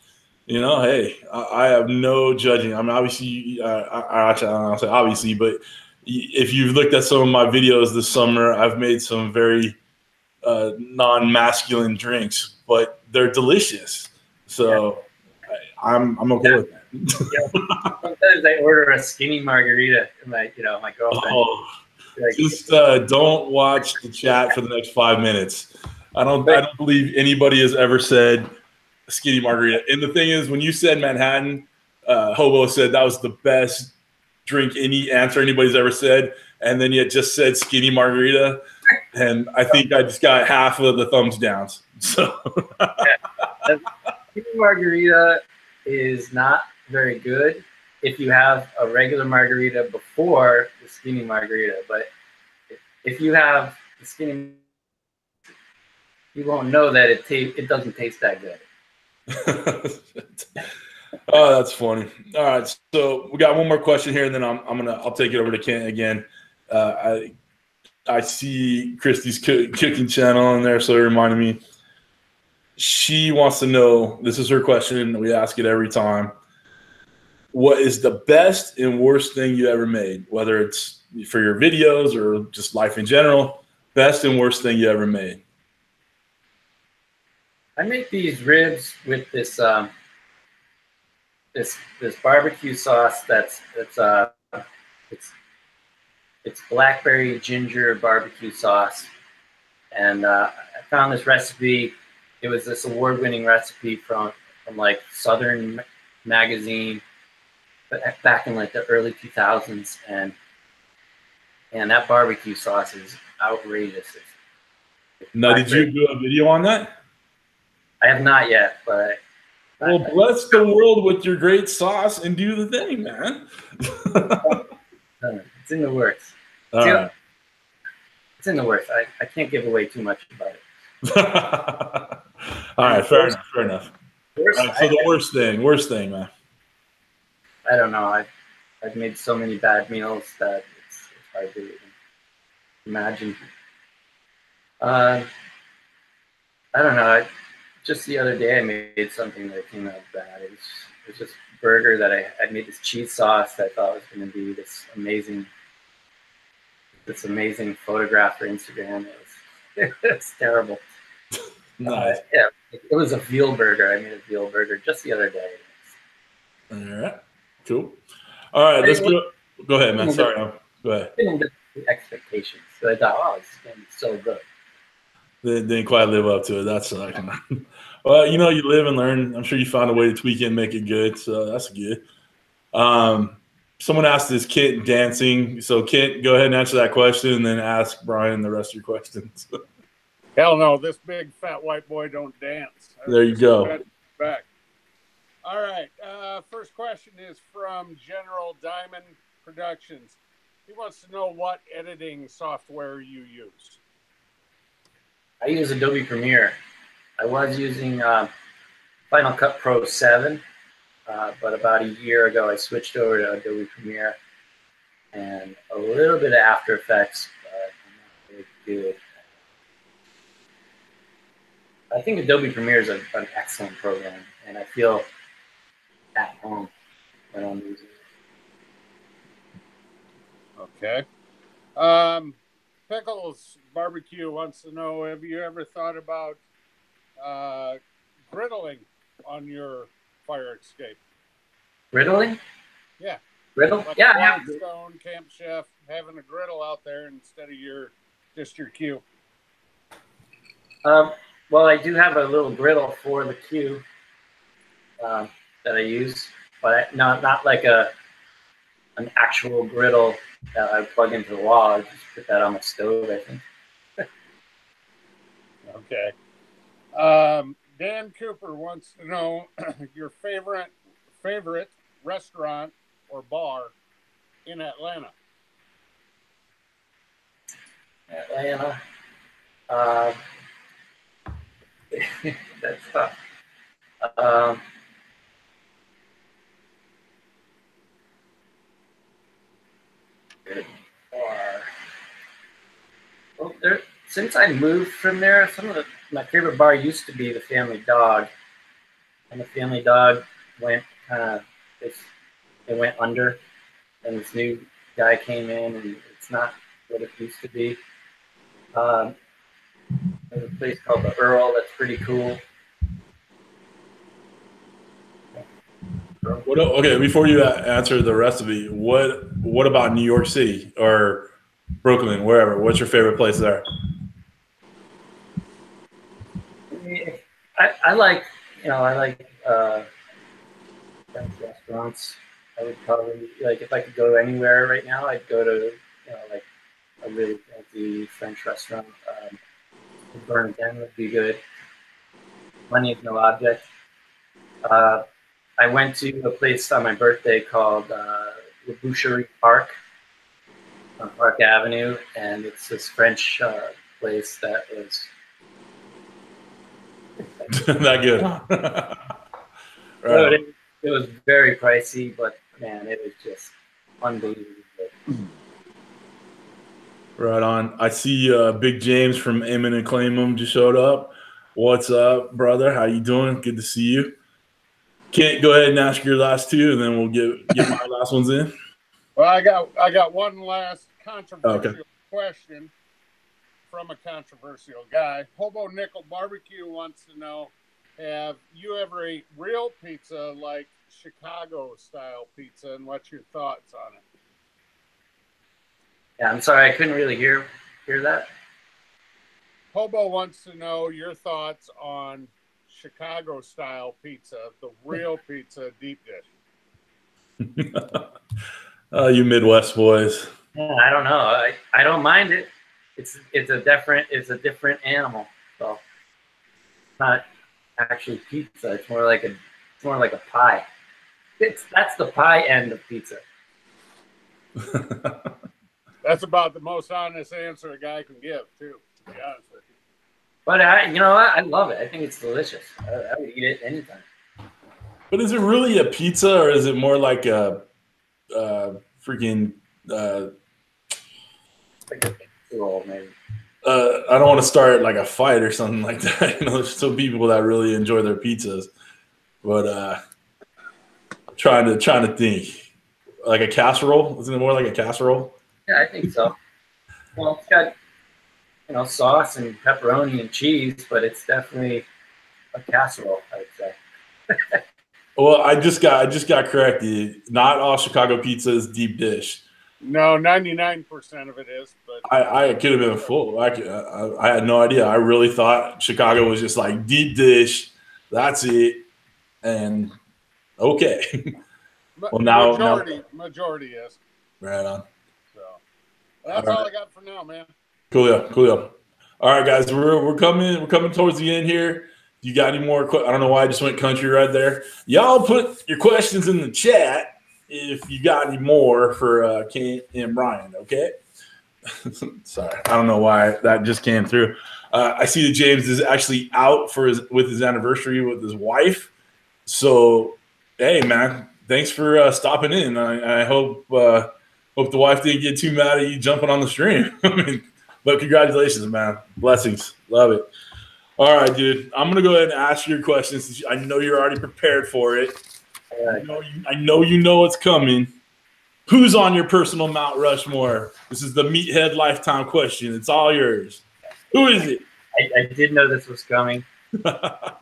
A: you know, hey, I have no judging. I mean, obviously, I actually, I don't know, say obviously, but if you've looked at some of my videos this summer, I've made some very non-masculine drinks, but they're delicious. So I'm okay with that.
C: Sometimes I order a skinny margarita, and my girlfriend.
A: Oh,
C: Like,
A: just don't watch the chat for the next 5 minutes. I don't believe anybody has ever said skinny margarita. And the thing is, when you said Manhattan, Hobo said that was the best drink answer anybody's ever said, and then you just said skinny margarita, and I think I just got half of the thumbs downs. So
C: skinny margarita is not very good if you have a regular margarita before the skinny margarita, but if you have the skinny, you won't know that it doesn't taste that good.
A: Oh, that's funny. All right, so we got one more question here, and then I'll take it over to Kent again. I see Christy's cooking channel on there, so it reminded me. She wants to know, this is her question, we ask it every time. What is the best and worst thing you ever made? Whether it's for your videos or just life in general, best and worst thing you ever made.
C: I make these ribs with this this barbecue sauce it's blackberry ginger barbecue sauce, and I found this recipe. It was this award-winning recipe from like Southern magazine, but back in like the early 2000s, and that barbecue sauce is outrageous.
A: Now, did you do a video on that?
C: I have not yet, but
A: well, bless the world with your great sauce and do the thing, man.
C: It's in the works. It's in the works. I can't give away too much about it.
A: All right, fair enough. Right, so the worst thing, man.
C: I don't know. I've made so many bad meals that it's hard to even imagine. I don't know. Just the other day, I made something that came out bad. It was just a burger that I made this cheese sauce that I thought was going to be this amazing photograph for Instagram. It was terrible.
A: Nice.
C: Yeah, it was a veal burger. I made a veal burger just the other day.
A: All right. Cool. All right, let's go. Go ahead, man. Sorry. Go ahead.
C: I didn't get the expectations, so I thought, oh, it's going to be so good.
A: They didn't quite live up to it. That's well, you know, you live and learn. I'm sure you found a way to tweak it and make it good, so that's good. Someone asked, is Kent dancing? So Kent, go ahead and answer that question, and then ask Brian the rest of your questions.
B: Hell no, this big fat white boy don't dance.
A: There you go.
B: Back. All right. First question is from General Diamond Productions. He wants to know what editing software you use.
C: I use Adobe Premiere. I was using Final Cut Pro 7, but about a year ago I switched over to Adobe Premiere and a little bit of After Effects, but I'm not very good. I think Adobe Premiere is an excellent program, and I feel at home when I'm using it.
B: Okay. Pickles Barbecue wants to know, have you ever thought about griddling on your fire escape?
C: Griddling?
B: Yeah.
C: Griddle?
B: Like
C: yeah.
B: Stone, Camp Chef, having a griddle out there instead of just your Q.
C: Well, I do have a little griddle for the Q that I use, but not like an actual griddle that I plug into the wall. I just put that on the stove, I think.
B: Okay. Dan Cooper wants to know your favorite restaurant or bar in Atlanta.
C: Atlanta. That's tough. Good bar. Well, since I moved from there, my favorite bar used to be the Family Dog, and the Family Dog went it went under, and this new guy came in, and it's not what it used to be. There's a place called the Earl that's pretty cool.
A: Okay, before you answer the rest of it, what about New York City or Brooklyn, wherever? What's your favorite place there?
C: I like French restaurants. I would probably if I could go anywhere right now, I'd go to like a really fancy French restaurant. Burn again would be good. Money is no object. I went to a place on my birthday called Le Boucherie Park on Park Avenue, and it's this French place that was
A: That good.
C: Right. It was very pricey, but man, it was just unbelievable.
A: Right on. I see Big James from Amen and Claim 'em just showed up. What's up, brother? How you doing? Good to see you. Kent, go ahead and ask your last two, and then we'll get my last ones in.
B: Well, I got one last controversial question from a controversial guy. Hobo Nichol BBQ wants to know, have you ever ate real pizza like Chicago-style pizza, and what's your thoughts on it?
C: Yeah, I'm sorry, I couldn't really hear that.
B: Hobo wants to know your thoughts on Chicago-style pizza, the real pizza deep dish.
A: You Midwest boys.
C: Yeah, I don't know. I don't mind it. It's a different animal. So it's not actually pizza. It's more like a pie. That's the pie end of pizza.
B: That's about the most honest answer a guy can give, too, to be honest with you.
C: But I love it. I think it's delicious. I would eat it anytime.
A: But is it really a pizza, or is it more like a freaking?
C: Like a pizza roll, maybe.
A: I don't want to start like a fight or something like that. There's some people that really enjoy their pizzas, but trying to think, like a casserole. Isn't it more like a casserole?
C: Yeah, I think so. Well, it's got sauce and pepperoni and cheese, but it's definitely a casserole, I would say.
A: Well, I just got corrected. Not all Chicago pizza is deep dish.
B: No, 99% of it is. But
A: I could have been a fool. I had no idea. I really thought Chicago was just like deep dish. That's it. And okay.
B: Well, majority is.
A: Right on.
B: So that's all I got for now, man.
A: Cool. All right, guys, we're coming towards the end here. You got any more? I don't know why I just went country right there. Y'all put your questions in the chat if you got any more for Kent and Brian. Okay. Sorry, I don't know why that just came through. I see that James is actually out with his anniversary with his wife. So, hey, man, thanks for stopping in. I hope the wife didn't get too mad at you jumping on the stream. But congratulations, man. Blessings. Love it. All right, dude. I'm going to go ahead and ask you your questions. I know you're already prepared for it. I know you know what's coming. Who's on your personal Mount Rushmore? This is the Meathead Lifetime question. It's all yours. Who is it?
C: I did know this was coming. But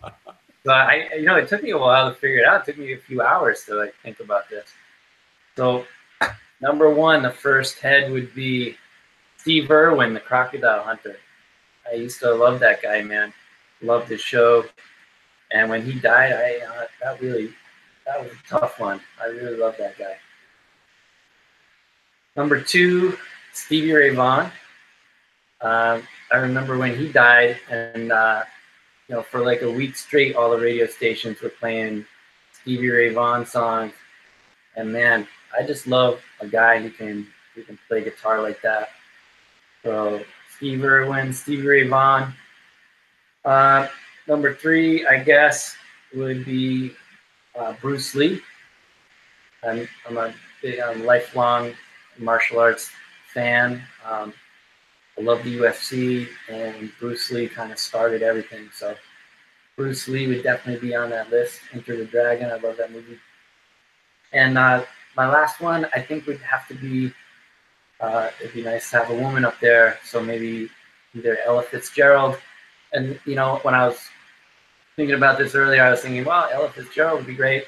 C: it took me a while to figure it out. It took me a few hours to think about this. So, number one, the first head would be Steve Irwin, the crocodile hunter. I used to love that guy, man. Loved his show. And when he died, that was a tough one. I really loved that guy. Number two, Stevie Ray Vaughan. I remember when he died, and for like a week straight, all the radio stations were playing Stevie Ray Vaughan songs. And man, I just love a guy who can play guitar like that. So Steve Irwin, Stevie Ray Vaughan. Number three, I guess, would be Bruce Lee. I'm a lifelong martial arts fan. I love the UFC, and Bruce Lee kind of started everything. So Bruce Lee would definitely be on that list. Enter the Dragon, I love that movie. And my last one, I think, would have to be, it'd be nice to have a woman up there. So maybe either Ella Fitzgerald. And, you know, when I was thinking about this earlier, I was thinking, wow, Ella Fitzgerald would be great.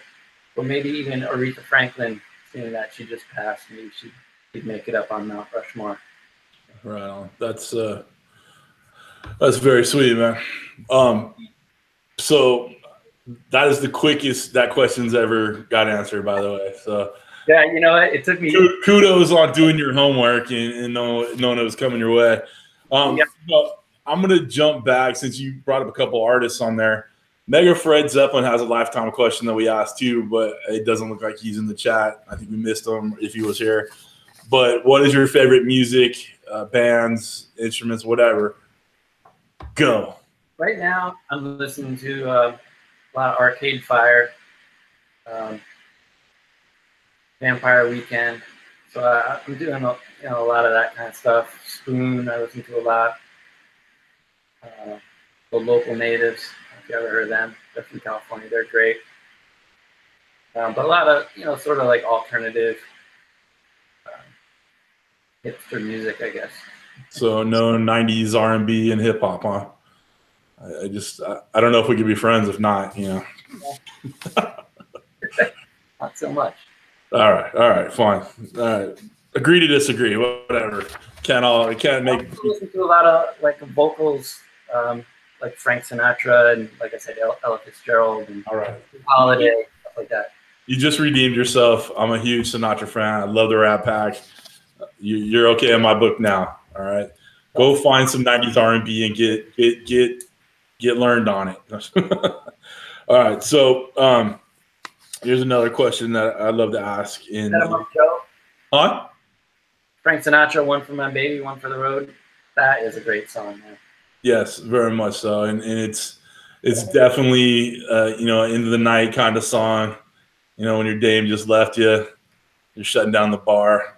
C: Or maybe even Aretha Franklin, seeing that she just passed. Maybe she'd make it up on Mount Rushmore.
A: Right on. That's very sweet, man. So that is the quickest that question's ever got answered, by the way. So
C: yeah, you know, it took me
A: kudos on doing your homework and knowing it was coming your way.
C: Yeah.
A: But I'm gonna jump back since you brought up a couple artists on there. Mega Fred Zeppelin has a lifetime question that we asked too, but it doesn't look like he's in the chat. I think we missed him if he was here. But what is your favorite music, bands, instruments, whatever? Go.
C: Right now, I'm listening to a lot of Arcade Fire, Vampire Weekend. So I'm doing a lot of that kind of stuff. Spoon, I listen to a lot. The Local Natives, if you ever heard of them, they're from California. They're great. But a lot of, you know, sort of like alternative hipster music, I guess.
A: So no 90s R&B and hip hop, huh? I don't know if we could be friends if not, you know.
C: Not so much.
A: All right, fine. All right. Agree to disagree, whatever. Can't make.
C: I listen to a lot of like vocals, like Frank Sinatra and, like I said, Ella Fitzgerald and
A: All right.
C: Holiday, stuff like that.
A: You just redeemed yourself. I'm a huge Sinatra fan. I love the Rat Pack. You're okay in my book now. All right. Go find some 90s R&B and get learned on it. All right. So here's another question that I'd love to ask. Huh?
C: Frank Sinatra, One for My Baby, One for the Road. That is a great song, man.
A: Yes, very much so. And it's definitely you know, end of the night kind of song. You know, when your dame just left you, you're shutting down the bar,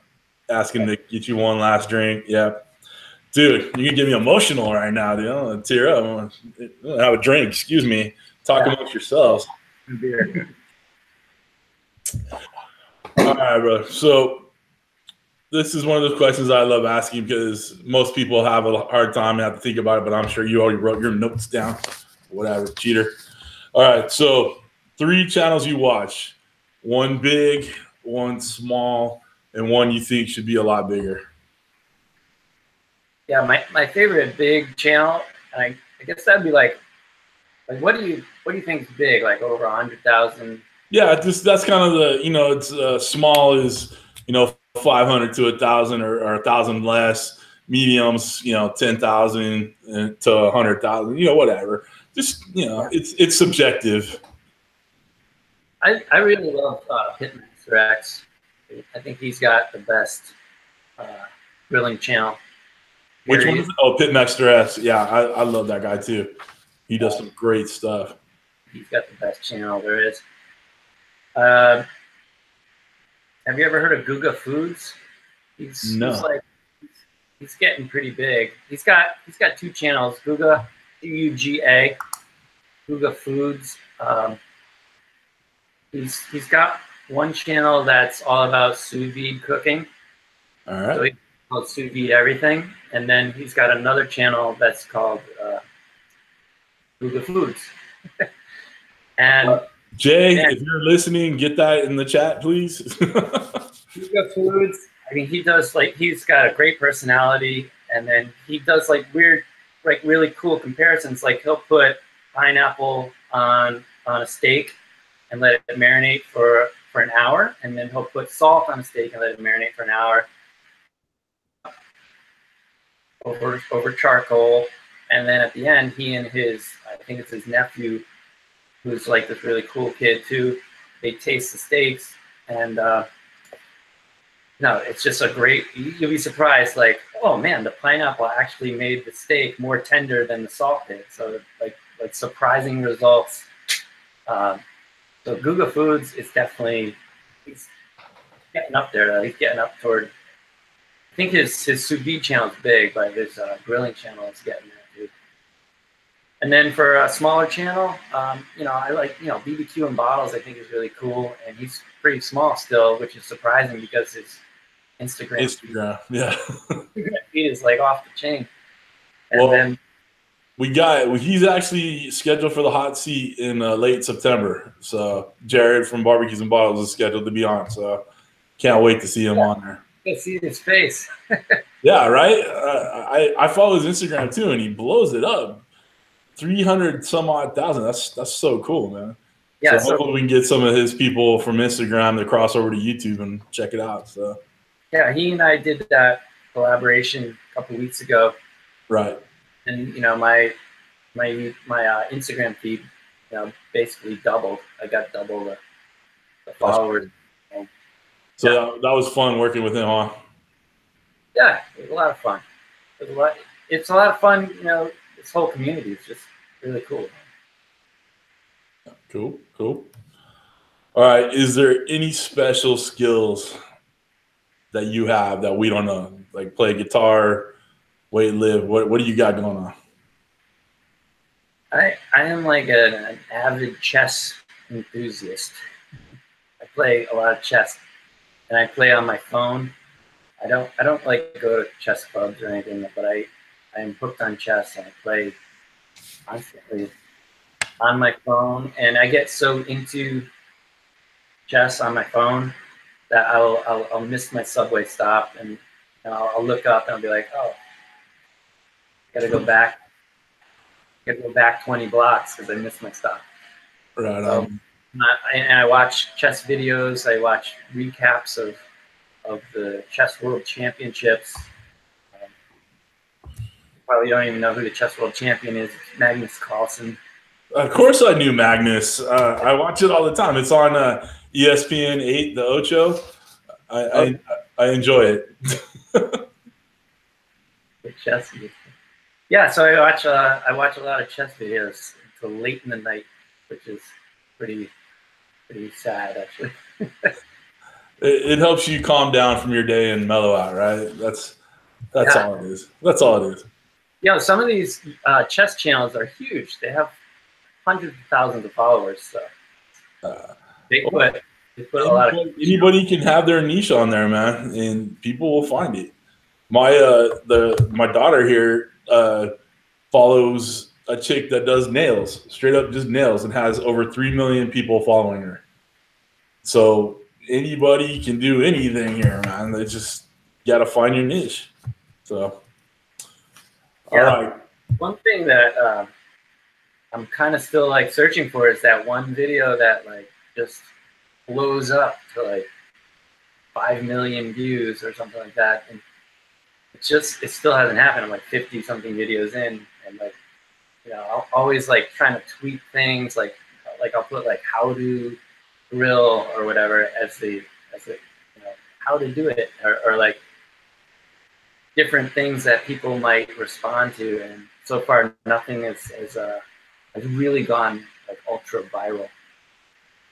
A: asking to get you one last drink. Yeah. Dude, you can get me emotional right now, dude. I'm gonna tear up. I'm gonna have a drink, excuse me. Talk amongst yourselves.
C: Beer.
A: All right, bro. So this is one of those questions I love asking because most people have a hard time and have to think about it, but I'm sure you already wrote your notes down. Whatever, cheater. All right, so 3 channels you watch. One big, one small, and one you think should be a lot bigger.
C: Yeah, my favorite big channel, and I guess that'd be like what do you think is big? Like over 100,000?
A: Yeah, that's kind of the, you know, it's small is, you know, 500 to 1,000 or 1,000 less. Mediums, you know, 10,000 to 100,000. You know, whatever. Just, you know, it's subjective.
C: I really love Pitmaster X. I think he's got the best grilling channel.
A: Which one is it? Oh, Pitmaster X. Yeah, I love that guy too. He does some great stuff.
C: He's got the best channel there is. Have you ever heard of Guga Foods? He's getting pretty big. He's got 2 channels. Guga, Guga, Guga Foods. He's got one channel that's all about sous vide cooking.
A: All right.
C: So he calls sous vide everything, and then he's got another channel that's called Guga Foods. And
A: Jay, if you're listening, get that in the chat, please.
C: Guga Foods. I mean, he's got a great personality, and then he does like weird, like really cool comparisons. Like he'll put pineapple on a steak and let it marinate for an hour, and then he'll put salt on a steak and let it marinate for an hour over charcoal, and then at the end, he and I think it's his nephew, who's like this really cool kid too, they taste the steaks, and no, it's just a great, you'll be surprised, like, oh man, the pineapple actually made the steak more tender than the salt did. So like surprising results. So Guga Foods is definitely, he's getting up there. He's getting up toward think his sous vide channel is big, but his grilling channel is getting there too. And then for a smaller channel, I like, BBQ and bottles, I think is really cool. And he's pretty small still, which is surprising because his Instagram feed is like off the chain. And then
A: he's actually scheduled for the hot seat in late September. So Jared from Barbecues and Bottles is scheduled to be on. So can't wait to see him on there.
C: I see his face.
A: Yeah, right. I follow his Instagram too, and he blows it up. 300 some odd thousand. That's so cool, man. Yeah. So hopefully we can get some of his people from Instagram to cross over to YouTube and check it out. So
C: yeah, he and I did that collaboration a couple weeks ago.
A: Right.
C: And my Instagram feed, basically doubled. I got double the followers.
A: So that was fun working with him, huh?
C: Yeah, it was a lot of fun. It's a lot of fun, this whole community is just really cool.
A: Cool. All right. Is there any special skills that you have that we don't know? Like play guitar, weight lift? What do you got going on?
C: I am like an avid chess enthusiast. I play a lot of chess. And I play on my phone. I don't like go to chess clubs or anything, but I am hooked on chess and I play constantly on my phone. And I get so into chess on my phone that I'll miss my subway stop and I'll look up and I'll be like, oh, gotta go back 20 blocks because I missed my stop.
A: Right.
C: And I watch chess videos. I watch recaps of the Chess World Championships. Probably don't even know who the Chess World Champion is. It's Magnus Carlsen.
A: Of course I knew Magnus. I watch it all the time. It's on ESPN 8, the Ocho. I enjoy it.
C: The chess. Yeah, so I watch a lot of chess videos until late in the night, which is pretty sad, actually.
A: It helps you calm down from your day and mellow out, right? That's all it is. That's all it is.
C: Yeah, some of these chess channels are huge. They have hundreds of thousands of followers. So they put a lot of.
A: Anybody can have their niche on there, man, and people will find it. My daughter here follows a chick that does nails, straight up just nails, and has over 3 million people following her. So anybody can do anything here, man. They just got to find your niche. So,
C: yeah,
A: all right.
C: One thing that I'm kind of still like searching for is that one video that like just blows up to like 5 million views or something like that. And it still hasn't happened. I'm like 50 something videos in, and like, I'll always like trying to tweak things, like I'll put like how to grill or whatever as the how to do it, or like different things that people might respond to. And so far nothing has really gone like ultra viral.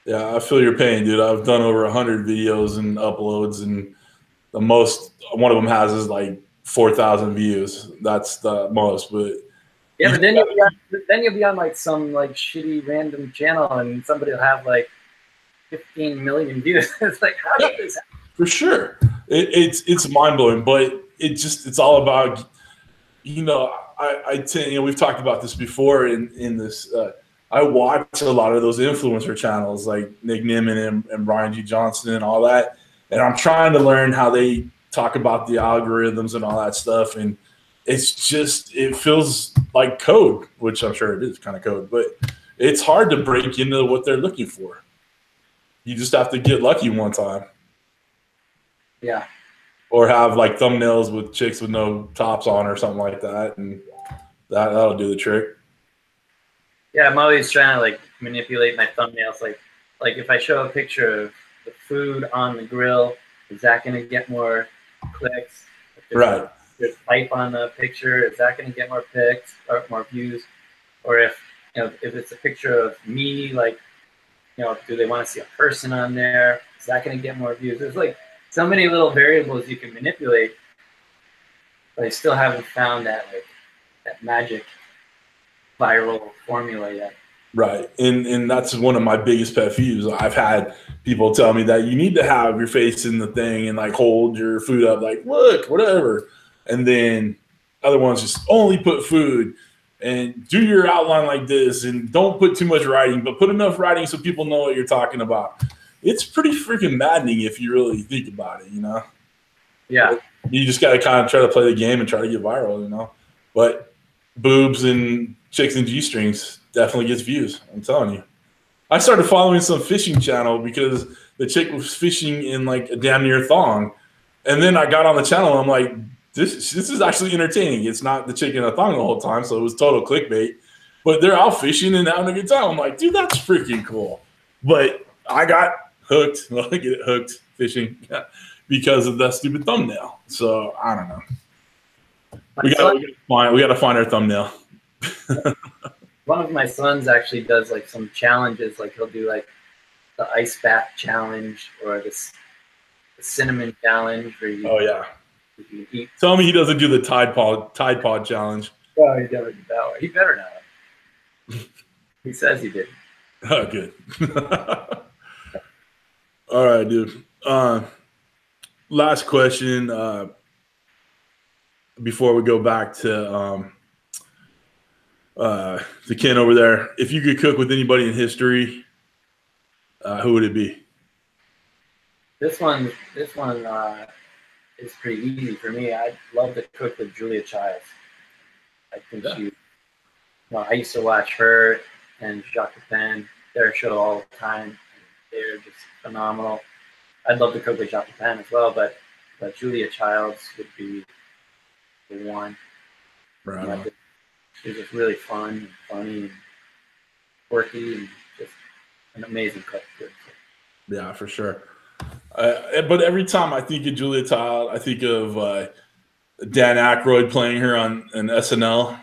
A: Yeah, I feel your pain, dude. I've done over 100 videos and uploads, and the most one of them has is like 4,000 views. That's the most, but
C: yeah, but then you'll be on like some like shitty random channel, and somebody will have like 15 million views. It's like, how did this happen?
A: For sure, it's mind blowing, but it's all about we've talked about this before in this. I watch a lot of those influencer channels like Nick Nimmin and Brian G. Johnston and all that, and I'm trying to learn how they talk about the algorithms and all that stuff, and it feels like code, which I'm sure it is kind of code, but it's hard to break into what they're looking for. You just have to get lucky one time.
C: Yeah.
A: Or have like thumbnails with chicks with no tops on or something like that, and that'll do the trick.
C: Yeah, I'm always trying to like manipulate my thumbnails. Like if I show a picture of the food on the grill, is that going to get more clicks?
A: Right.
C: There's pipe on the picture, is that going to get more clicks or more views? Or if it's a picture of me, like, do they want to see a person on there? Is that going to get more views? There's like so many little variables you can manipulate, but I still haven't found that that magic viral formula yet.
A: Right. And that's one of my biggest pet peeves. I've had people tell me that you need to have your face in the thing and like hold your food up, like, look, whatever. And then other ones just only put food and do your outline like this and don't put too much writing, but put enough writing so people know what you're talking about. It's pretty freaking maddening if you really think about it, you know?
C: Yeah.
A: You just got to kind of try to play the game and try to get viral, you know? But boobs and chicks and G-strings definitely gets views. I'm telling you. I started following some fishing channel because the chick was fishing in like a damn near thong. And then I got on the channel and I'm like, this is actually entertaining. It's not the chick in a thong the whole time, so it was total clickbait. But they're out fishing and having a good time. I'm like, dude, that's freaking cool. But I got hooked. Well, I get hooked fishing because of that stupid thumbnail. So I don't know. We gotta find our thumbnail.
C: One of my sons actually does like some challenges, like he'll do like the ice bath challenge or the cinnamon challenge. Where you, you eat.
A: Tell me he doesn't do the Tide Pod challenge.
C: Oh, he never did that one. He better not. He says he did.
A: Oh, good. All right, dude. Last question before we go back to Ken over there. If you could cook with anybody in history, who would it be?
C: This one is pretty easy for me. I'd love to cook with Julia Childs. I think she. Well, I used to watch her and Jacques Pepin, their show all the time. They're just phenomenal. I'd love to cook with Jacques Pepin as well, but Julia Childs would be the one.
A: Right.
C: She's just really fun and funny and quirky and just an amazing cook.
A: Yeah, for sure. But every time I think of Julia Child, I think of Dan Aykroyd playing her on an SNL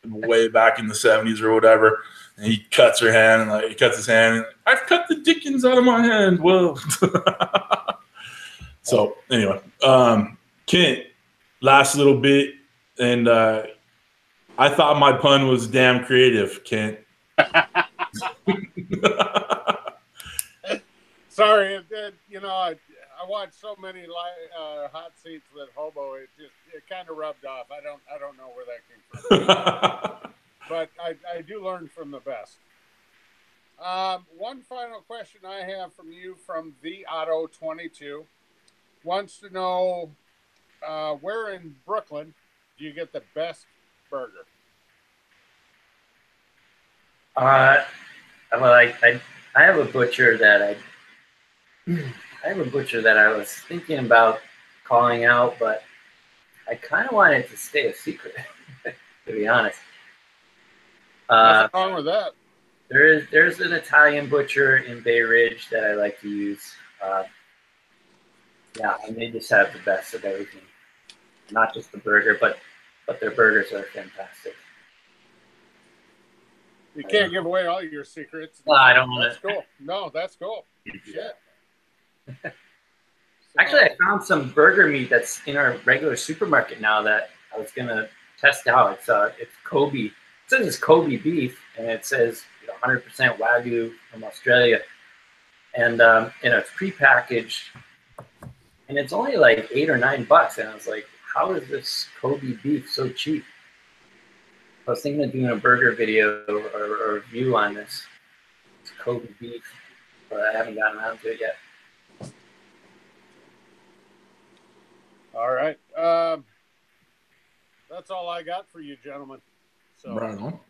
A: way back in the 70s or whatever. And he cuts her hand and like he cuts his hand. And, I've cut the dickens out of my hand. Whoa. So anyway, Kent, last little bit, and I thought my pun was damn creative, Kent.
B: Sorry, I watched so many hot seats with Hobo. It kind of rubbed off. I don't know where that came from. But I do learn from the best. One final question I have from you from the Otto 22 wants to know where in Brooklyn do you get the best burger?
C: Well, I have a butcher that I was thinking about calling out, but I kind of want it to stay a secret, to be honest.
B: What's wrong with that?
C: There's an Italian butcher in Bay Ridge that I like to use. And they just have the best of everything. Not just the burger, but their burgers are fantastic.
B: You can't give away all your secrets.
C: No, I don't want to.
B: That's cool. No, that's cool. Shit.
C: Actually, I found some burger meat that's in our regular supermarket now that I was gonna test out. It's Kobe. It says it's Kobe beef, and it says 100% Wagyu from Australia, and it's prepackaged, and it's only like $8 or $9. And I was like, how is this Kobe beef so cheap? I was thinking of doing a burger video or review on this. It's Kobe beef, but I haven't gotten around to it yet.
B: All right. That's all I got for you, gentlemen. So.
A: Right on.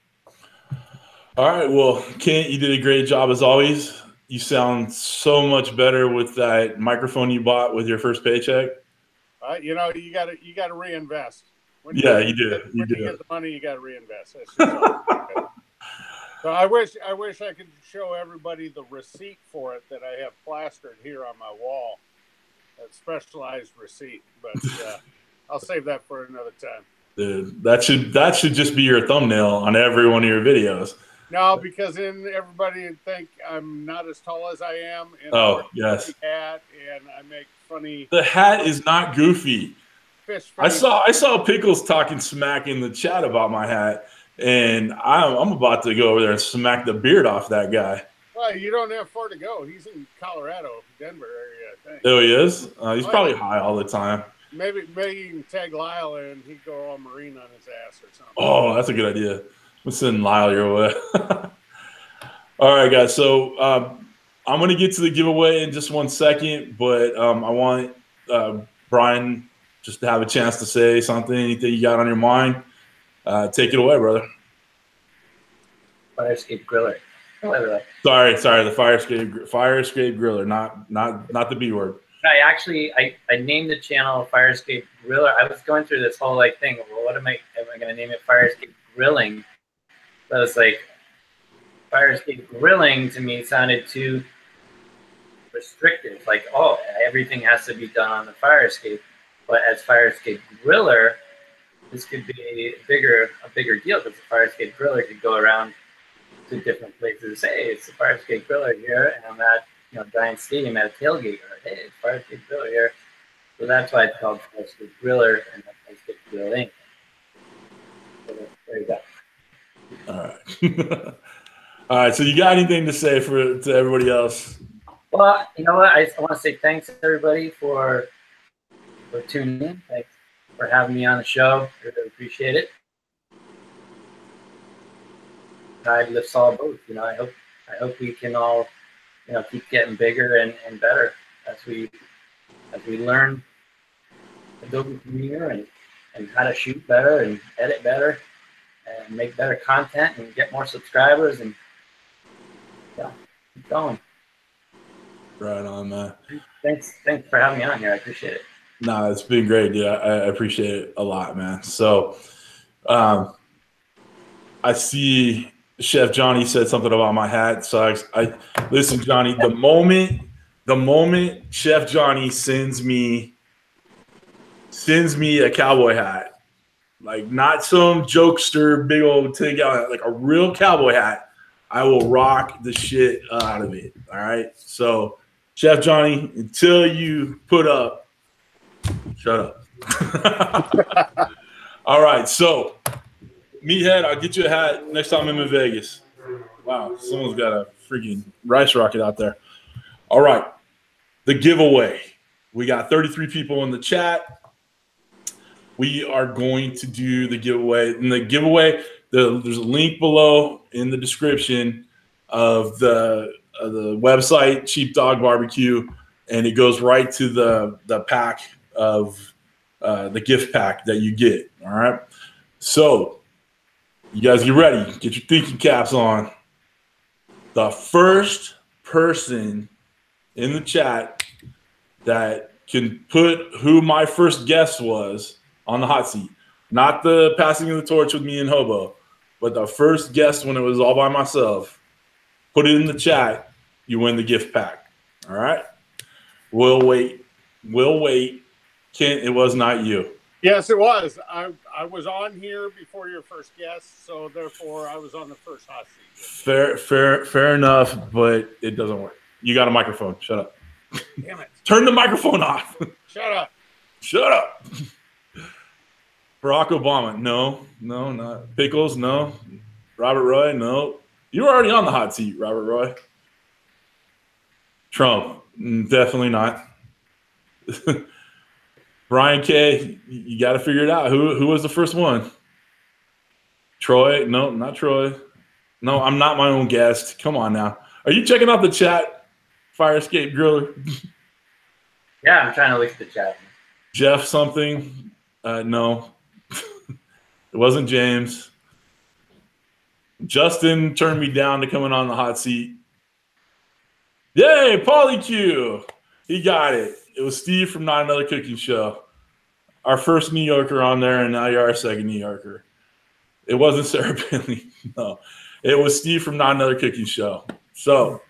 A: All right. Well, Kent, you did a great job as always. You sound so much better with that microphone you bought with your first paycheck.
B: You got to reinvest.
A: You do. When
B: you get the money, you got to reinvest. So I wish I could show everybody the receipt for it that I have plastered here on my wall. That specialized receipt, but I'll save that for another time.
A: Dude, that should just be your thumbnail on every one of your videos.
B: No, because then everybody would think I'm not as tall as I am. And
A: oh, yes.
B: Hat, and I make funny.
A: The hat is not goofy.
B: fish.
A: I saw Pickles talking smack in the chat about my hat, and I'm about to go over there and smack the beard off that guy.
B: Well, you don't have far to go. He's in Colorado, Denver area, I think.
A: Oh, he is? He's probably high all the time.
B: Maybe you can tag Lyle and he'd go all marine on his ass or something.
A: Oh, that's a good idea. We'll send Lyle your way. All right, guys. So I'm going to get to the giveaway in just 1 second, but I want Brian just to have a chance to say something, anything you got on your mind. Take it away, brother.
C: Fire escape griller.
A: Sorry, the fire escape griller, not the B word.
C: I named the channel Fire Escape Griller. I was going through this whole thing. Well, what am I going to name it? Fire Escape Grilling. So it's like Fire Escape Grilling to me sounded too restrictive. Like, oh, everything has to be done on the fire escape. But as Fire Escape Griller, this could be a bigger deal because the Fire Escape Griller could go around to different places. Hey, it's the Fire Escape Griller here, and I'm at Giant Stadium at a tailgate. Or, hey, it's Fire Escape Griller here. So that's why it's called Fire Escape Griller and not Fire Escape Grilling. So there you go.
A: All right. All right. So you got anything to say to everybody else?
C: Well, you know what? I want to say thanks to everybody for tuning in. Thanks for having me on the show. I really appreciate it. Tide lifts all boats. I hope we can all keep getting bigger and better as we learn Adobe Premiere and how to shoot better and edit better and make better content and get more subscribers and keep going.
A: Right on, man.
C: Thanks for having me on here. I appreciate it.
A: No, it's been great, dude. I appreciate it a lot, man. So, I see Chef Johnny said something about my hat. So I listen, Johnny. The moment Chef Johnny sends me a cowboy hat, like not some jokester big old thing out, like a real cowboy hat, I will rock the shit out of it. All right. So, Chef Johnny, until you put up, shut up. All right. So, Meathead, I'll get you a hat next time I'm in Vegas. Wow, someone's got a freaking rice rocket out there. All right. The giveaway. We got 33 people in the chat. We are going to do the giveaway. And the giveaway, there's a link below in the description of the website, Cheap Dog Barbecue, and it goes right to the pack of the gift pack that you get. All right. So you guys get ready. Get your thinking caps on. The first person in the chat that can put who my first guest was on the hot seat, not the passing of the torch with me and Hobo, but the first guest when it was all by myself, put it in the chat. You win the gift pack. All right. We'll wait. Kent, it was not you.
B: Yes, it was. I was on here before your first guest, so therefore I was on the first hot seat.
A: Fair enough, but it doesn't work. You got a microphone. Shut up.
B: Damn it.
A: Turn the microphone off.
B: Shut up.
A: Shut up. Barack Obama. No, not Pickles. No. Robert Roy. No. You were already on the hot seat, Robert Roy. Trump. Definitely not. Brian K., you got to figure it out. Who was the first one? Troy? No, not Troy. No, I'm not my own guest. Come on now. Are you checking out the chat, Fire Escape Griller?
C: Yeah, I'm trying to look at the chat.
A: Jeff something? No. It wasn't James. Justin turned me down to coming on the hot seat. Yay, Paulie Q. He got it. It was Steve from Not Another Cooking Show. Our first New Yorker on there, and now you're our second New Yorker. It wasn't Sarah Bentley. No. It was Steve from Not Another Cooking Show. So,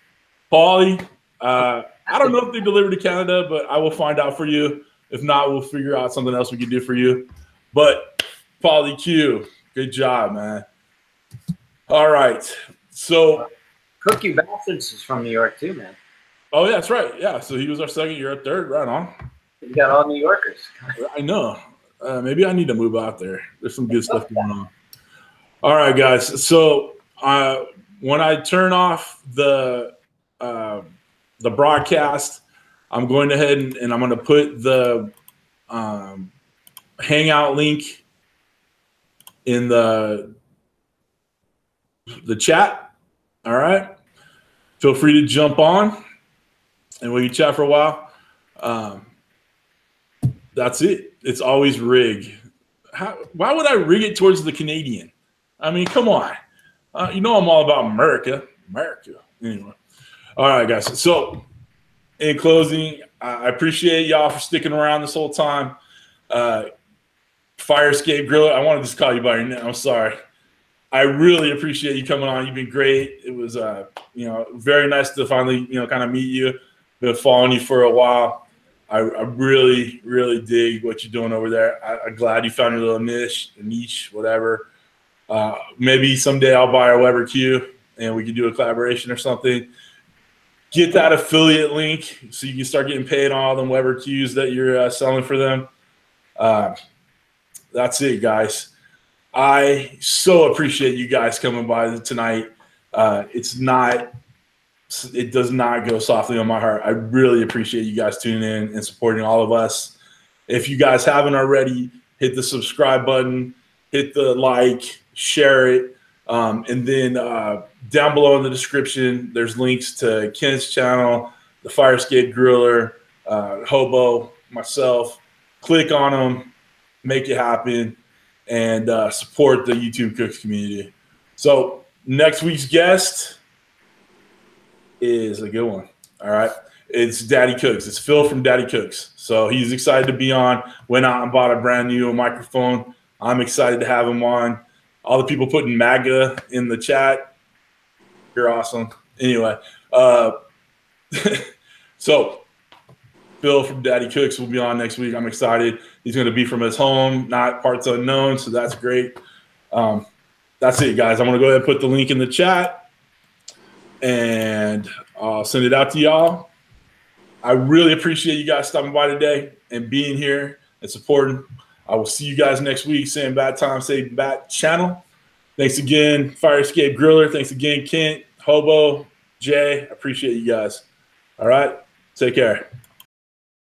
A: Paulie, I don't know if they delivered to Canada, but I will find out for you. If not, we'll figure out something else we can do for you. But, Paulie Q, good job, man. All right. So,
C: Cookie Bastards is from New York, too, man.
A: Oh, yeah, that's right. Yeah, so he was our second. You're a third. Right on.
C: You got all New Yorkers.
A: I know. Maybe I need to move out there. There's some good stuff going on. All right, guys. So when I turn off the broadcast, I'm going ahead and I'm going to put the Hangout link in the chat. All right. Feel free to jump on and we can chat for a while. That's it. It's always rig. Why would I rig it towards the Canadian? I mean, come on. You know I'm all about America. Anyway. All right, guys. So in closing, I appreciate y'all for sticking around this whole time. Fire Escape Griller, I wanted to just call you by your name. I'm sorry. I really appreciate you coming on. You've been great. It was, very nice to finally, kind of meet you. Been following you for a while. I really, really dig what you're doing over there. I'm glad you found your little niche, whatever. Maybe someday I'll buy a Weber Q and we can do a collaboration or something. Get that affiliate link so you can start getting paid on all them Weber Qs that you're selling for them. That's it, guys. I so appreciate you guys coming by tonight. It does not go softly on my heart. I really appreciate you guys tuning in and supporting all of us. If you guys haven't already, hit the subscribe button, hit the like, share it. And then down below in the description, there's links to Ken's channel, the Fire Escape Griller, Hobo, myself. Click on them, make it happen, and support the YouTube Cooks community. So next week's guest is a good one. All right. It's Daddy Cooks. It's Phil from Daddy Cooks. So he's excited to be on. Went out and bought a brand new microphone. I'm excited to have him on. All the people putting MAGA in the chat, you're awesome. Anyway, so Phil from Daddy Cooks will be on next week. I'm excited. He's going to be from his home, not parts unknown, so that's great. That's it, guys. I'm going to go ahead and put the link in the chat, and I'll send it out to y'all. I really appreciate you guys stopping by today and being here and supporting. I will see you guys next week. Same bad time, same bad channel. Thanks again, Fire Escape Griller. Thanks again, Kent, Hobo, Jay. I appreciate you guys. All right. Take care.